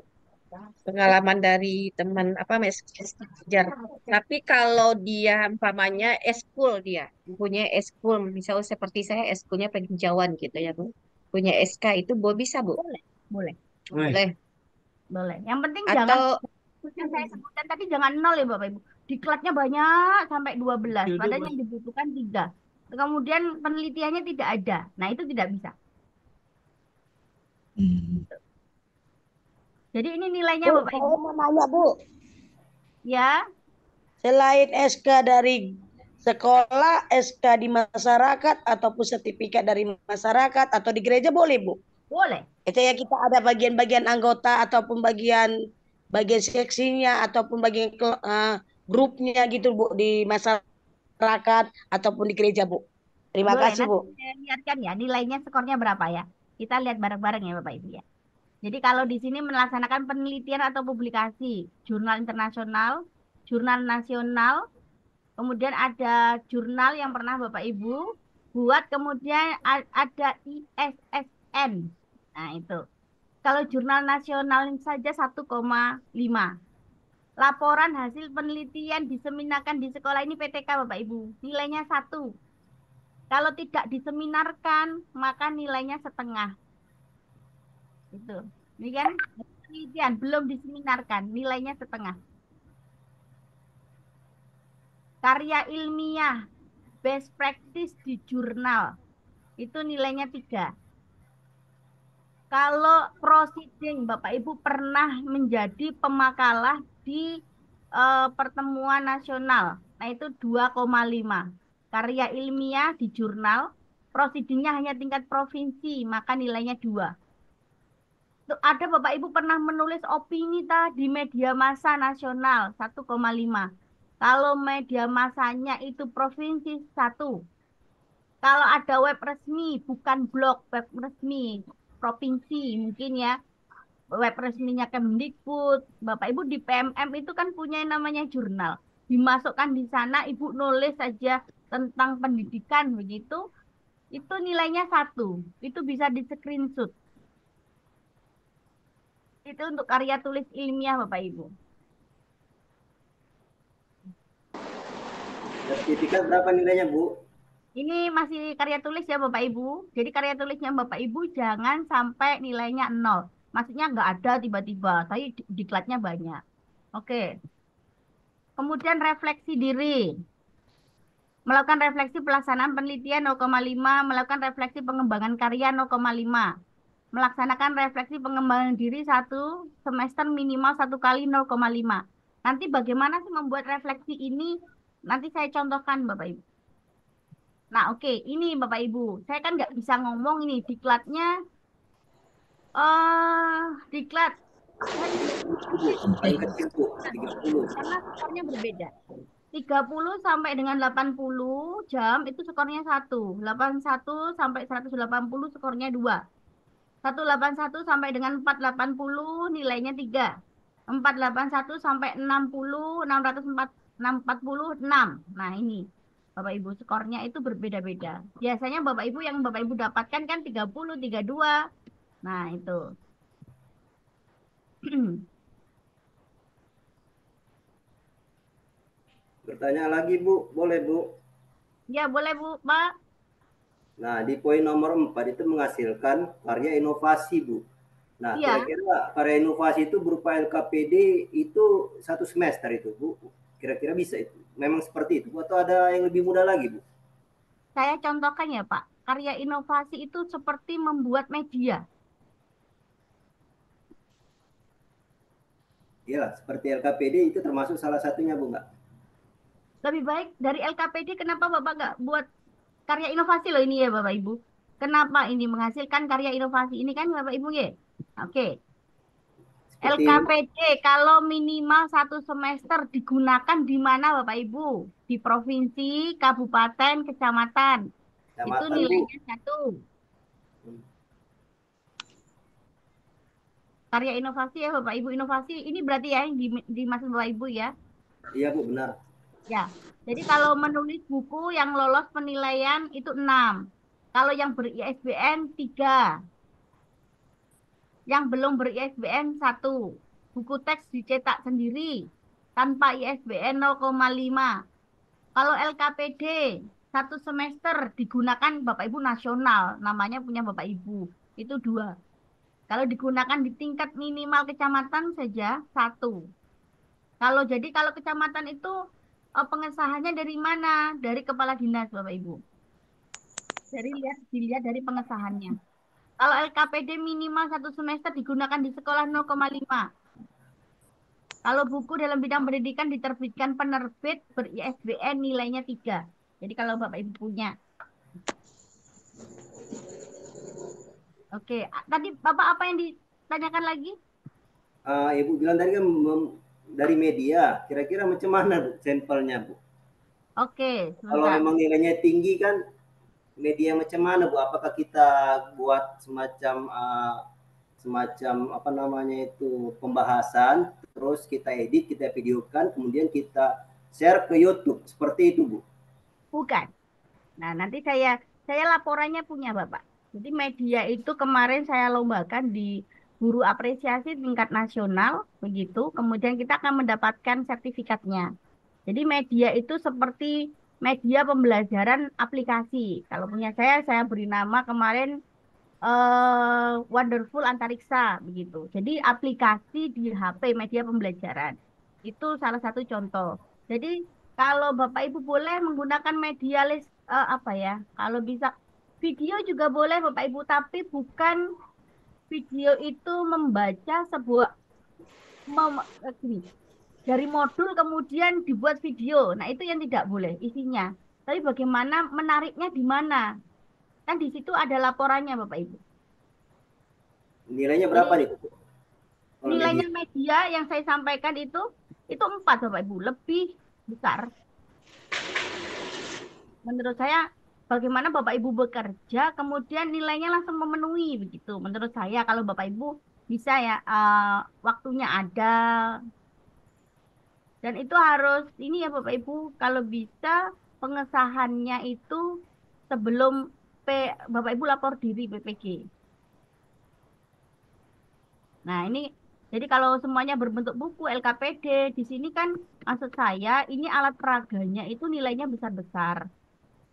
Pengalaman dari teman apa ngajar. Tapi kalau dia umpamanya eskul dia punya eskul, misalnya seperti saya eskulnya penghijauan gitu ya, Bu. Punya SK itu Bu bisa, Bu. Boleh, boleh, Boleh. boleh. Yang penting jangan Atau yang saya sebutkan tadi jangan 0 ya Bapak Ibu. Diklatnya banyak sampai 12, padahal yang dibutuhkan 3. Kemudian penelitiannya tidak ada. Nah, itu tidak bisa. Jadi ini nilainya Bu, Bapak saya Ibu. mau nanya Bu, Ya, selain SK dari sekolah, SK di masyarakat ataupun sertifikat dari masyarakat atau di gereja boleh Bu? boleh. Itu ya kita ada bagian-bagian anggota ataupun bagian seksinya ataupun bagian grupnya gitu Bu di masyarakat ataupun di gereja Bu. Terima Boleh. kasih Nanti Bu. saya lihatkan ya nilainya skornya berapa ya. Kita lihat bareng-bareng ya Bapak Ibu ya. Jadi kalau di sini melaksanakan penelitian atau publikasi, jurnal internasional, jurnal nasional, kemudian ada jurnal yang pernah Bapak Ibu buat, kemudian ada ISSN. Nah, itu. Kalau jurnal nasional saja 1,5. Laporan hasil penelitian diseminarkan di sekolah ini PTK Bapak Ibu. Nilainya 1. Kalau tidak diseminarkan, maka nilainya setengah. Itu. Ini kan penelitian belum diseminarkan, nilainya setengah. Karya ilmiah best practice di jurnal itu nilainya 3. Kalau proceeding, Bapak Ibu pernah menjadi pemakalah di pertemuan nasional, nah itu 2,5. Karya ilmiah di jurnal, proceedingnya hanya tingkat provinsi, maka nilainya 2. Ada Bapak Ibu pernah menulis opini di media massa nasional, 1,5. Kalau media massanya itu provinsi, 1. Kalau ada web resmi, bukan blog, web resmi provinsi mungkin ya, web resminya Kemdikbud, Bapak Ibu di PMM itu kan punya yang namanya jurnal. Dimasukkan di sana, Ibu nulis saja tentang pendidikan begitu, itu nilainya 1. Itu bisa di screenshot. Itu untuk karya tulis ilmiah Bapak Ibu. Sertifikat berapa nilainya, Bu? Ini masih karya tulis ya Bapak Ibu. Jadi karya tulisnya Bapak Ibu jangan sampai nilainya 0. Maksudnya nggak ada tiba-tiba, tapi diklatnya banyak. Oke. Kemudian refleksi diri. Melakukan refleksi pelaksanaan penelitian 0,5. Melakukan refleksi pengembangan karya 0,5. Melaksanakan refleksi pengembangan diri 1 semester minimal 1 kali 0,5. Nanti bagaimana sih membuat refleksi ini? Nanti saya contohkan Bapak Ibu. Nah, oke, ini Bapak Ibu. Saya kan nggak bisa ngomong ini diklatnya. Diklat. Paling kecil, Bu. 30. Karena skornya berbeda. 30 sampai dengan 80 jam itu skornya 1. 81 sampai 180 skornya 2. 181 sampai dengan 480 nilainya 3. 481 sampai 60, 646. Nah, ini. Bapak Ibu skornya itu berbeda-beda. Biasanya Bapak Ibu yang Bapak Ibu dapatkan kan 30, 32. Nah, itu. Bertanya lagi, Bu. Boleh, Bu? Ya, boleh Bu, Pak. Nah, di poin nomor 4 itu menghasilkan karya inovasi, Bu. Nah, Iya. kira-kira karya inovasi itu berupa LKPD itu 1 semester itu, Bu. Kira-kira bisa itu. Memang seperti itu, Bu, atau ada yang lebih mudah lagi, Bu? Saya contohkan ya, Pak. Karya inovasi itu seperti membuat media. Iya, seperti LKPD itu termasuk salah satunya, Bu, nggak? Lebih baik dari LKPD, kenapa Bapak nggak buat karya inovasi loh ini ya, Bapak Ibu? Kenapa ini menghasilkan karya inovasi? Ini kan Bapak Ibu ya? Oke. Seperti LKPD kalau minimal 1 semester digunakan di mana Bapak Ibu? Di provinsi, kabupaten, kecamatan. Itu kecamatan, Bu. nilainya 1. Karya inovasi ya Bapak Ibu, inovasi ini berarti ya yang dimaksud Bapak Ibu ya. Iya, Bu, benar. Ya. Jadi kalau menulis buku yang lolos penilaian itu 6. Kalau yang ber-ISBN 3. Yang belum ber-ISBN 1. Buku teks dicetak sendiri tanpa ISBN 0,5. Kalau LKPD 1 semester digunakan Bapak Ibu nasional, namanya punya Bapak Ibu. Itu 2. Kalau digunakan di tingkat minimal kecamatan saja 1. Kalau kecamatan itu pengesahannya dari mana? Dari kepala dinas Bapak Ibu. Dilihat dari pengesahannya. Kalau LKPD minimal 1 semester digunakan di sekolah 0,5. Kalau buku dalam bidang pendidikan diterbitkan penerbit ber-ISBN nilainya 3. Jadi kalau Bapak Ibu punya. Oke, tadi Bapak apa yang ditanyakan lagi? Ibu bilang tadi kan dari media. Kira-kira macam mana, Bu, sampelnya, Bu? Oke, Kalau sebentar. memang nilainya tinggi kan media macam mana, Bu? Apakah kita buat semacam apa namanya itu pembahasan, terus kita edit, kita videokan, kemudian kita share ke YouTube seperti itu, Bu? Bukan. Nah, nanti saya laporannya punya Bapak. Jadi media itu kemarin saya lombakan di guru apresiasi tingkat nasional, begitu. Kemudian kita akan mendapatkan sertifikatnya. Jadi media itu seperti media pembelajaran aplikasi. Kalau punya saya beri nama kemarin Wonderful Antariksa, begitu. Jadi aplikasi di HP media pembelajaran. Itu salah satu contoh. Jadi Kalau Bapak Ibu boleh menggunakan media apa ya? Kalau bisa video juga boleh Bapak Ibu, tapi bukan video itu membaca sebuah gini, dari modul kemudian dibuat video. Nah, itu yang tidak boleh isinya. Tapi bagaimana menariknya di mana? Kan di situ ada laporannya Bapak Ibu. Nilainya Jadi berapa nih? Kalau nilainya media? media yang saya sampaikan itu 4 Bapak Ibu, lebih besar. Menurut saya bagaimana Bapak Ibu bekerja kemudian nilainya langsung memenuhi begitu. Menurut saya kalau Bapak Ibu bisa ya waktunya ada dan itu harus ini ya Bapak Ibu kalau bisa pengesahannya itu sebelum Bapak Ibu lapor diri PPG. Nah, ini jadi kalau semuanya berbentuk buku LKPD di sini kan maksud saya ini alat peraganya itu nilainya besar-besar.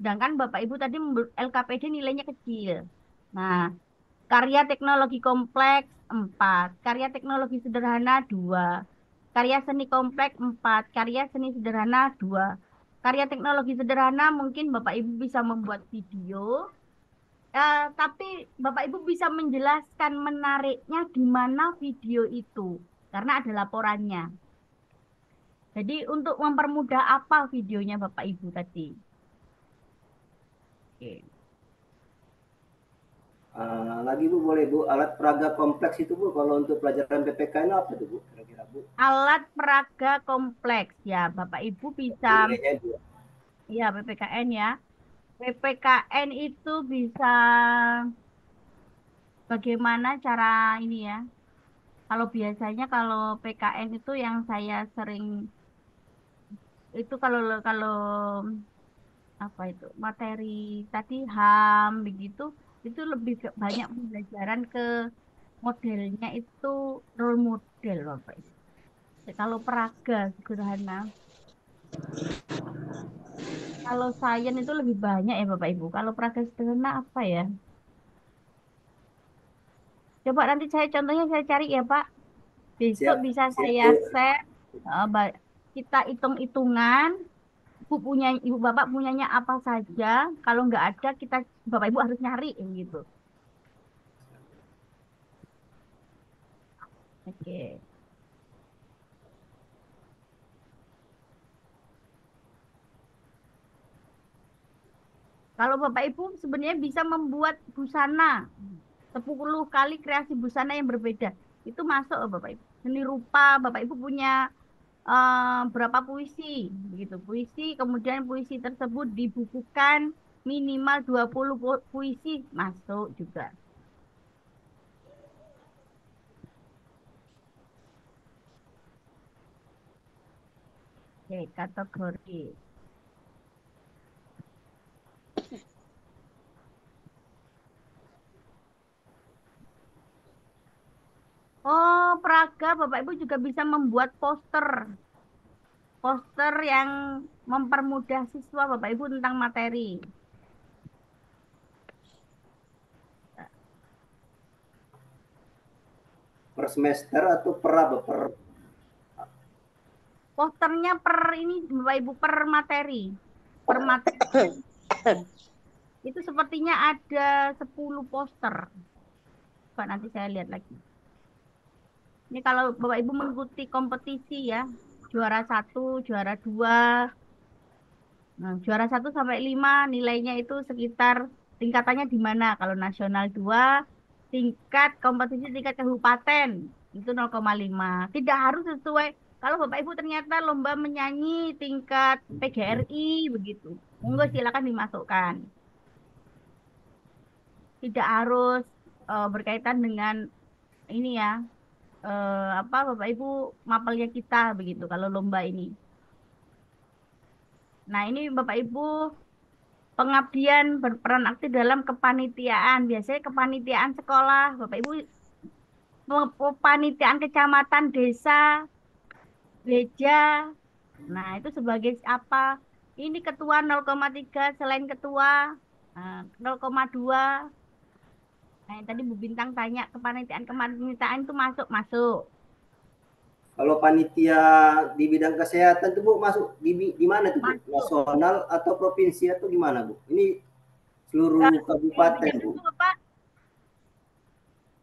Sedangkan Bapak Ibu tadi LKPD nilainya kecil. Nah, karya teknologi kompleks 4, karya teknologi sederhana 2, karya seni kompleks 4, karya seni sederhana 2. Karya teknologi sederhana mungkin Bapak Ibu bisa membuat video, tapi Bapak Ibu bisa menjelaskan menariknya di mana video itu, karena ada laporannya. Jadi untuk mempermudah apa videonya Bapak Ibu tadi? Oke. Lagi Bu boleh Bu, alat peraga kompleks itu Bu, kalau untuk pelajaran PPKN apa tuh Bu? Kira-kira Bu? Alat peraga kompleks ya, Bapak Ibu bisa Nilainya Bu. ya PPKN ya. PPKN itu bisa bagaimana cara ini ya. Kalau biasanya kalau PKN itu yang saya sering itu kalau apa itu materi tadi HAM begitu itu lebih banyak pembelajaran ke modelnya itu role model Bapak Ibu. Kalau peraga sederhana, kalau sains itu lebih banyak ya Bapak Ibu. Kalau peraga sederhana apa ya? Coba nanti saya contohnya saya cari ya Pak. Besok Siap, bisa siap saya Bu. share kita hitung-hitungan. Ibu Bapak punyanya apa saja. Kalau nggak ada kita Bapak Ibu harus nyari gitu. Oke. Kalau Bapak Ibu sebenarnya bisa membuat busana 10 kali kreasi busana yang berbeda. Itu masuk Bapak Ibu. Seni rupa Bapak Ibu punya berapa puisi begitu. Puisi kemudian puisi tersebut dibukukan minimal 20 puisi masuk juga. Oke, kategori. Oh, Praga, Bapak Ibu juga bisa membuat poster. Poster yang mempermudah siswa Bapak Ibu tentang materi. Per semester atau per apa? Per Posternya per ini Bapak Ibu per materi. Per materi. Itu sepertinya ada 10 poster. Coba nanti saya lihat lagi. Ini kalau Bapak Ibu mengikuti kompetisi ya, juara 1, juara 2. Nah, juara 1 sampai 5 nilainya itu sekitar tingkatannya di mana? Kalau nasional 2, tingkat kompetisi tingkat kabupaten itu 0,5. Tidak harus sesuai. Kalau Bapak Ibu ternyata lomba menyanyi tingkat PGRI begitu. Monggo silakan dimasukkan. Tidak harus berkaitan dengan ini ya, apa Bapak Ibu mapelnya kita begitu kalau lomba ini. Nah, ini Bapak Ibu pengabdian berperan aktif dalam kepanitiaan. Biasanya kepanitiaan sekolah, Bapak Ibu kepanitiaan kecamatan, desa, gereja. Nah, itu sebagai apa? Ini ketua 0,3 selain ketua 0,2. Nah, yang tadi Bu Bintang tanya kepanitiaan itu masuk. Kalau panitia di bidang kesehatan tuh Bu masuk di mana tuh Bu? Masuk. Nasional atau provinsi atau gimana Bu? Ini seluruh Kalau di kabupaten bidang Bu. itu Bapak,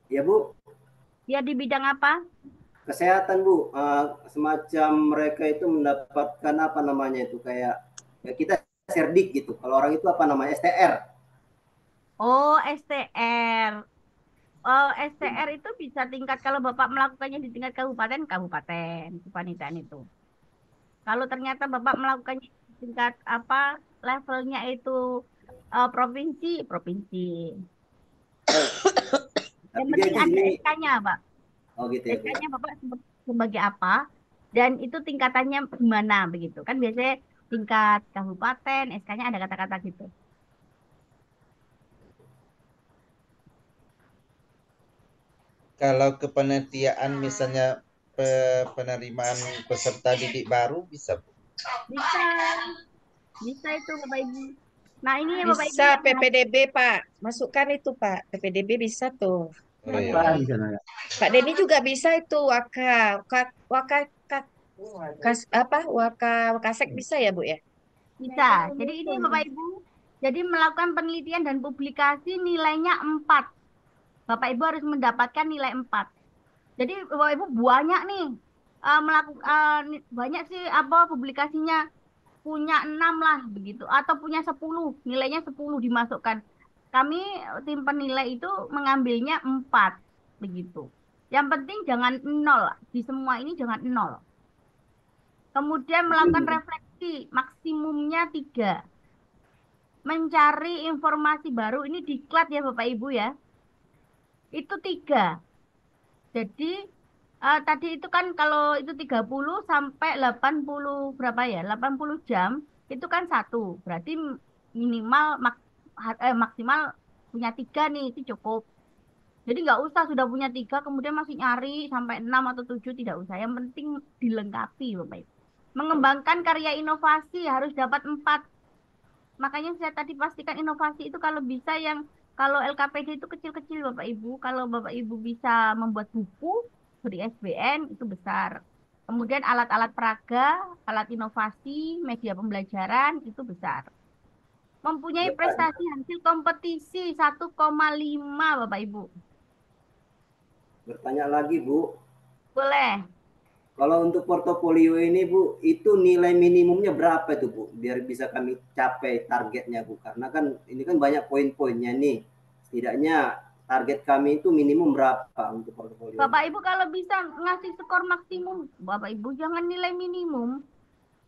Ya Bu, ya di bidang apa? kesehatan Bu. Semacam mereka itu mendapatkan apa namanya itu kayak ya kita serdik gitu. Kalau orang itu apa namanya STR. Oh, STR. Oh, STR itu bisa tingkat kalau Bapak melakukannya di tingkat kabupaten, kabupaten, kepanitiaan itu. Kalau ternyata Bapak melakukannya di tingkat apa levelnya itu provinsi, provinsi. Yang Tapi dia penting di ada sini SK-nya, Pak. oh gitu ya Bu. SK-nya Bapak sebagai apa dan itu tingkatannya gimana begitu. Kan biasanya tingkat kabupaten, SK-nya ada kata-kata gitu. Kalau kepanitiaan misalnya penerimaan peserta didik baru bisa Bu. Bisa, bisa itu Bapak Ibu. Nah, ini ya Bapak Ibu Bisa yang PPDB, Pak. Masukkan itu, Pak. PPDB bisa tuh. Oh iya. Apa di sana ya? Pak Denny juga bisa itu wakasek bisa ya, Bu ya? bisa. Jadi ini Bapak Ibu, jadi melakukan penelitian dan publikasi nilainya 4. Bapak Ibu harus mendapatkan nilai 4. Jadi Bapak Ibu banyak nih melakukan banyak sih apa publikasinya punya 6 lah begitu atau punya 10 nilainya 10 dimasukkan. Kami tim penilai itu mengambilnya 4 begitu. Yang penting jangan nol. Di semua ini jangan nol. Kemudian melakukan refleksi maksimumnya 3. Mencari informasi baru ini diklat ya Bapak Ibu ya. Itu 3. Jadi tadi itu kan kalau itu 30 sampai 80 berapa ya? 80 jam itu kan 1. Berarti minimal maksimal punya 3 nih itu cukup. Jadi nggak usah sudah punya 3 kemudian masih nyari sampai 6 atau 7 tidak usah. Yang penting dilengkapi Bapak Ibu. Mengembangkan karya inovasi harus dapat 4. Makanya saya tadi pastikan inovasi itu kalau bisa yang kalau LKPD itu kecil-kecil Bapak Ibu. Kalau Bapak Ibu bisa membuat buku, beri SBN itu besar. Kemudian alat-alat peraga, alat inovasi, media pembelajaran itu besar. Mempunyai prestasi hasil kompetisi 1,5 Bapak Ibu. Bertanya lagi Bu, Boleh. kalau untuk portofolio ini Bu, itu nilai minimumnya berapa itu Bu? Biar bisa kami capai targetnya Bu. Karena kan ini kan banyak poin-poinnya nih. Setidaknya target kami itu minimum berapa untuk portofolio ini? Bapak Ibu kalau bisa ngasih skor maksimum, Bapak Ibu jangan nilai minimum.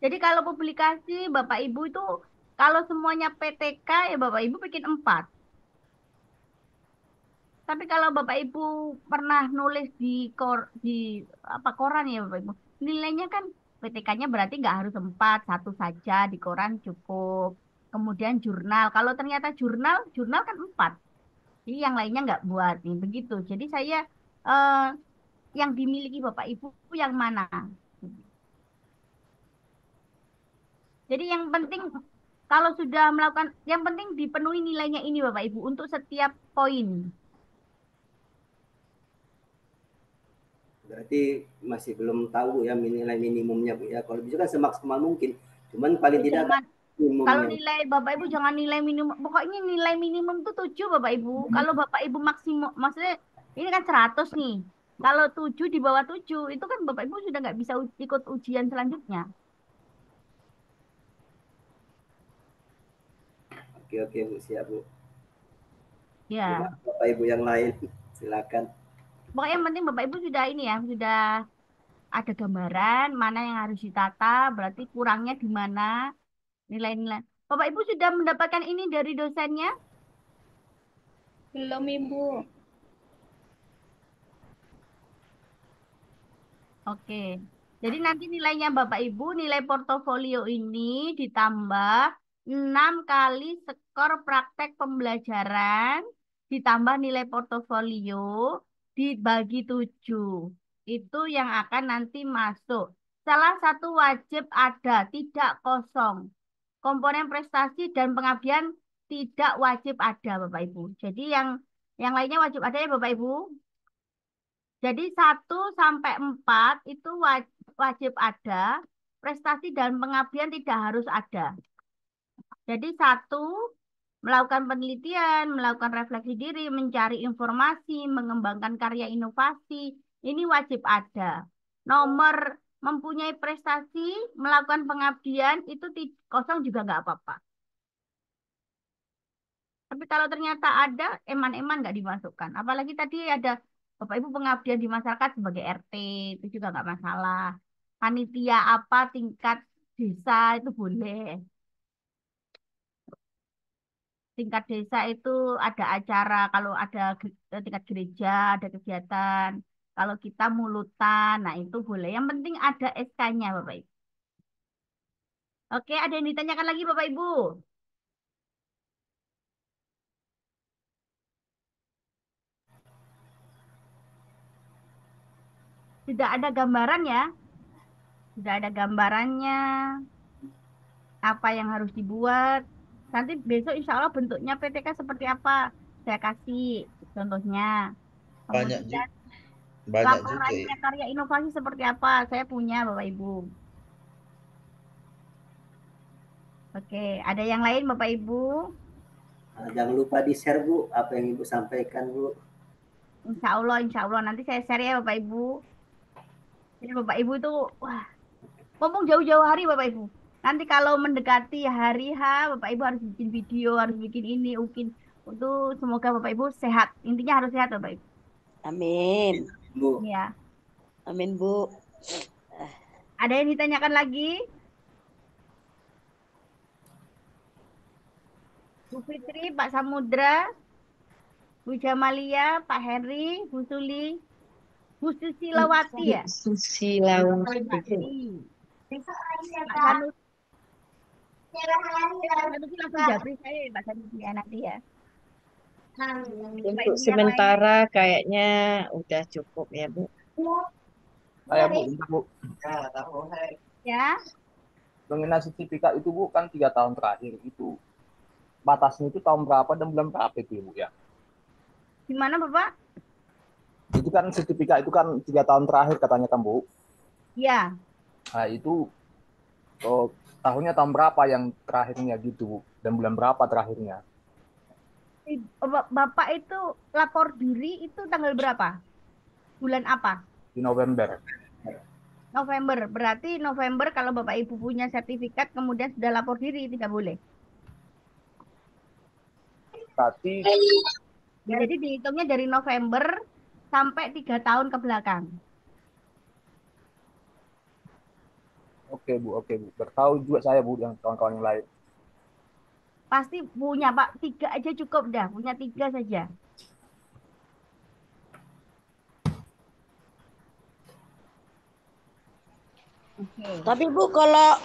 Jadi kalau publikasi Bapak Ibu itu kalau semuanya PTK ya Bapak Ibu bikin 4. Tapi kalau Bapak Ibu pernah nulis di apa koran ya Bapak Ibu, nilainya kan PTK-nya berarti nggak harus 4, 1 saja di koran cukup. Kemudian jurnal, kalau ternyata jurnal kan 4. Jadi yang lainnya nggak buat nih begitu. Jadi saya eh, yang dimiliki Bapak Ibu yang mana? Jadi yang penting kalau sudah melakukan, yang penting dipenuhi nilainya ini Bapak Ibu untuk setiap poin. Berarti masih belum tahu ya nilai minimumnya Bu ya. Kalau bisa kan semaksimal mungkin. Cuman paling tidak kan Jangan, kalau minimumnya. nilai Bapak Ibu jangan nilai minimum, pokoknya nilai minimum tuh 7 Bapak Ibu. Kalau Bapak Ibu maksimum, maksudnya ini kan 100 nih. Kalau 7 di bawah 7 itu kan Bapak Ibu sudah nggak bisa ikut ujian selanjutnya. Oke Bu, siap Bu. Ya, Gimana Bapak Ibu yang lain? Silakan. pokoknya yang penting Bapak Ibu sudah ini ya, sudah ada gambaran mana yang harus ditata, berarti kurangnya di mana, nilai-nilai. Bapak Ibu sudah mendapatkan ini dari dosennya? Belum, Ibu. Oke. Jadi nanti nilainya Bapak Ibu, nilai portofolio ini ditambah 6 kali skor praktek pembelajaran, ditambah nilai portofolio, dibagi 7. Itu yang akan nanti masuk. Salah satu wajib ada, tidak kosong. Komponen prestasi dan pengabdian tidak wajib ada Bapak Ibu. Jadi yang lainnya wajib ada ya Bapak Ibu. Jadi 1 sampai 4 itu wajib ada, prestasi dan pengabdian tidak harus ada. Jadi 1, melakukan penelitian, melakukan refleksi diri, mencari informasi, mengembangkan karya inovasi, ini wajib ada. Nomor mempunyai prestasi, melakukan pengabdian, itu kosong juga nggak apa-apa. Tapi kalau ternyata ada, eman-eman nggak dimasukkan. Apalagi tadi ada Bapak Ibu pengabdian di masyarakat sebagai RT, itu juga nggak masalah. Panitia apa tingkat desa itu boleh. Tingkat desa itu ada acara, kalau ada tingkat gereja, ada kegiatan. Kalau kita mulutan, nah itu boleh. Yang penting ada SK-nya, Bapak Ibu. Oke, ada yang ditanyakan lagi, Bapak Ibu? Sudah ada gambaran ya? Sudah ada gambarannya, apa yang harus dibuat. Nanti besok insya Allah bentuknya PTK seperti apa? Saya kasih contohnya. Banyak juga, Kemudian banyak juga laporannya ya. karya inovasi seperti apa? Saya punya, Bapak Ibu. Oke, ada yang lain Bapak Ibu? Jangan lupa di-share Bu apa yang Ibu sampaikan Bu. Insya Allah nanti saya share ya Bapak Ibu. Jadi Bapak Ibu itu, wah, ngomong jauh-jauh hari Bapak Ibu. Nanti kalau mendekati hari H, Bapak Ibu harus bikin video, harus bikin ini, mungkin untuk semoga Bapak Ibu sehat. Intinya harus sehat Bapak Ibu. Amin. Bu. Ya. Amin, Bu. Ada yang ditanyakan lagi? Bu Fitri, Pak Samudra, Bu Jamalia, Pak Henry, Bu Suli, Bu Susilawati ya? Susilawati. Pak Sanus, Sanusi langsung japri saya ya, Pak Sanusi ya nanti ya. Bapak Untuk Ibu yang lain sementara kayaknya udah cukup ya, Bu. Saya Bu, bentar, Bu. ya. Mengenai sertifikat itu Bu kan 3 tahun terakhir itu. Batasnya itu tahun berapa dan bulan berapa itu Bu ya? Gimana Bapak? Itu kan sertifikat itu kan 3 tahun terakhir katanya kan Bu. Ya, Nah itu tahunnya tahun berapa yang terakhirnya gitu Bu? Dan bulan berapa terakhirnya? Bapak itu lapor diri itu tanggal berapa? Bulan apa? Di November. November. Berarti November kalau Bapak Ibu punya sertifikat kemudian sudah lapor diri tidak boleh. Berarti Jadi dihitungnya dari November sampai 3 tahun ke belakang. oke Bu. Bertahu juga saya Bu yang kawan-kawan yang lain. Pasti punya Pak, 3 aja cukup dah, punya 3 saja. Oke. Tapi Bu, kalau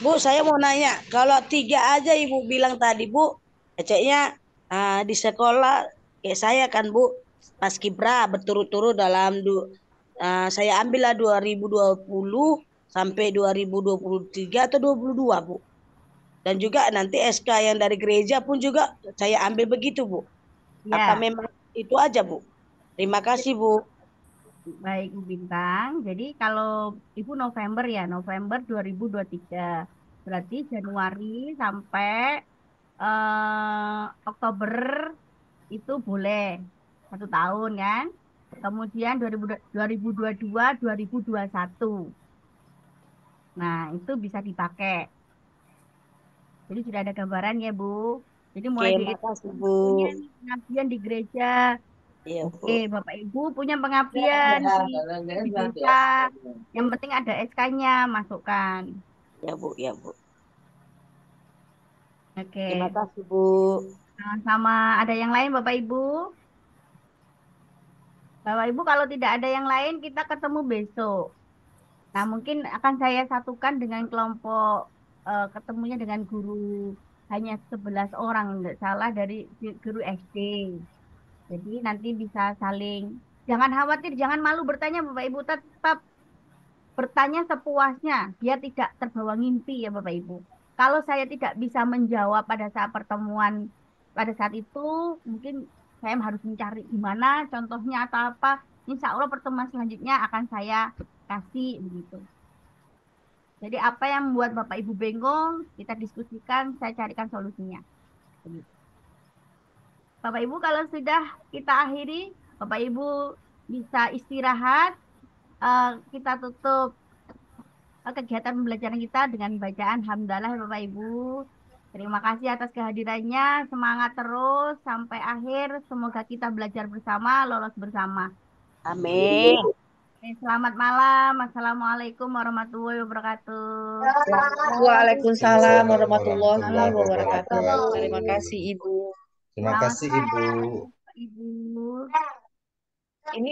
Bu saya mau nanya, kalau 3 aja Ibu bilang tadi Bu, kayaknya di sekolah kayak saya kan Bu, paskibra berturut-turut dalam saya ambil lah 2020 sampai 2023 atau 22 Bu. Dan juga nanti SK yang dari gereja pun juga saya ambil begitu Bu. Apa Ya, memang itu aja Bu? Terima kasih Bu. baik Bu Bintang. Jadi kalau Ibu November ya, November 2023. Berarti Januari sampai Oktober itu boleh 1 tahun kan. Kemudian 2022, 2021. Nah, itu bisa dipakai. Jadi sudah ada gambaran ya, Bu. Jadi Oke, mulai dari makasih Bu. punya nih pengabdian di gereja. Iya Bu. Oke, Bapak Ibu punya pengabdian di desa. Yang penting ada SK-nya, masukkan. Ya Bu, ya Bu. Oke. Terima kasih Bu. Sama ada yang lain Bapak Ibu? Bapak Ibu kalau tidak ada yang lain kita ketemu besok. Nah, mungkin akan saya satukan dengan kelompok ketemunya dengan guru hanya 11 orang, enggak salah dari guru SD. Jadi nanti bisa saling, jangan khawatir, jangan malu bertanya Bapak Ibu, tetap bertanya sepuasnya, biar tidak terbawa mimpi ya Bapak Ibu. Kalau saya tidak bisa menjawab pada saat pertemuan pada saat itu, mungkin saya harus mencari gimana contohnya atau apa. Insya Allah pertemuan selanjutnya akan saya kasih begitu. Jadi apa yang membuat Bapak Ibu bingung, kita diskusikan, saya carikan solusinya. Begitu. Bapak Ibu kalau sudah kita akhiri, Bapak Ibu bisa istirahat. Kita tutup kegiatan pembelajaran kita dengan bacaan hamdalah ya Bapak Ibu. Terima kasih atas kehadirannya. Semangat terus sampai akhir. Semoga kita belajar bersama, lolos bersama. Amin. Selamat malam. Assalamualaikum warahmatullahi wabarakatuh. Waalaikumsalam warahmatullahi warahmatullahi wabarakatuh. wabarakatuh. Terima kasih Ibu. Terima Selamat kasih Ibu. Ibu. Ini